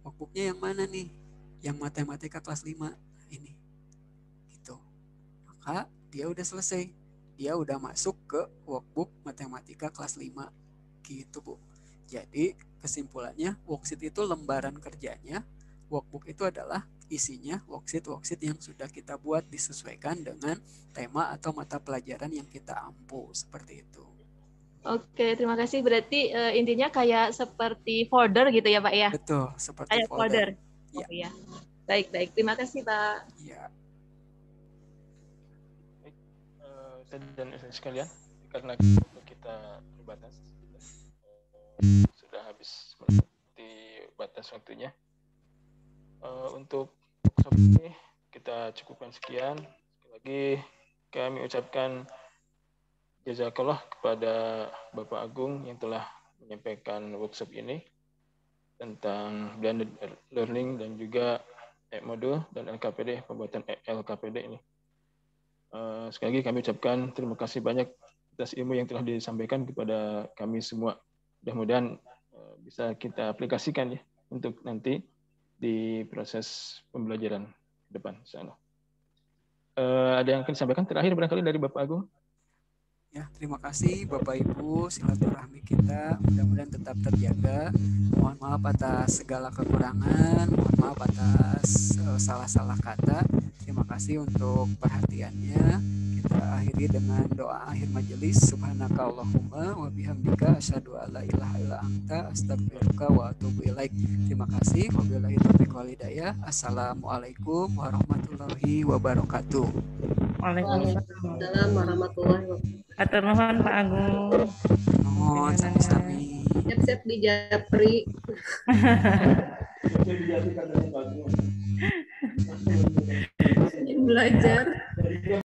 Workbooknya yang mana nih? Yang matematika kelas 5. Ini. Gitu. Maka dia udah selesai. Dia udah masuk ke workbook matematika kelas 5. Gitu, Bu. Jadi kesimpulannya worksheet itu lembaran kerjanya. Workbook itu adalah isinya worksheet yang sudah kita buat disesuaikan dengan tema atau mata pelajaran yang kita ampu. Seperti itu. Oke, terima kasih. Berarti intinya kayak seperti folder gitu ya, Pak ya? Betul, seperti kayak folder. Ya. Oh, iya. Baik. Terima kasih, Pak. Iya. Baik, dan sekalian, karena kita terbatas, sudah habis melewati batas waktunya. Untuk workshop ini kita cukupkan sekian. Sekali lagi kami ucapkan jazakallah kepada Bapak Agung yang telah menyampaikan workshop ini tentang blended learning dan juga modul dan LKPD, pembuatan LKPD ini. Sekali lagi kami ucapkan terima kasih banyak atas ilmu yang telah disampaikan kepada kami semua. Mudah-mudahan bisa kita aplikasikan ya untuk nanti di proses pembelajaran ke depan. Ada yang akan disampaikan terakhir barangkali dari Bapak Agung? Ya, terima kasih Bapak Ibu, silaturahmi kita mudah-mudahan tetap terjaga. Mohon maaf atas segala kekurangan, mohon maaf atas salah-salah kata. Terima kasih untuk perhatiannya. Kita akhiri dengan doa akhir majelis. Subhanakallahumma wa bihamdika asyhadu alla ilaha illa anta astaghfiruka wa atubu ilaik. Terima kasih. Wabillahi taufiq wal hidayah. Assalamualaikum warahmatullahi wabarakatuh. Waalaikumsalam warahmatullahi wabarakatuh. Atur nuhun Pak Agung. Nuhun sami-sami. Siap-siap di Japri. Belajar.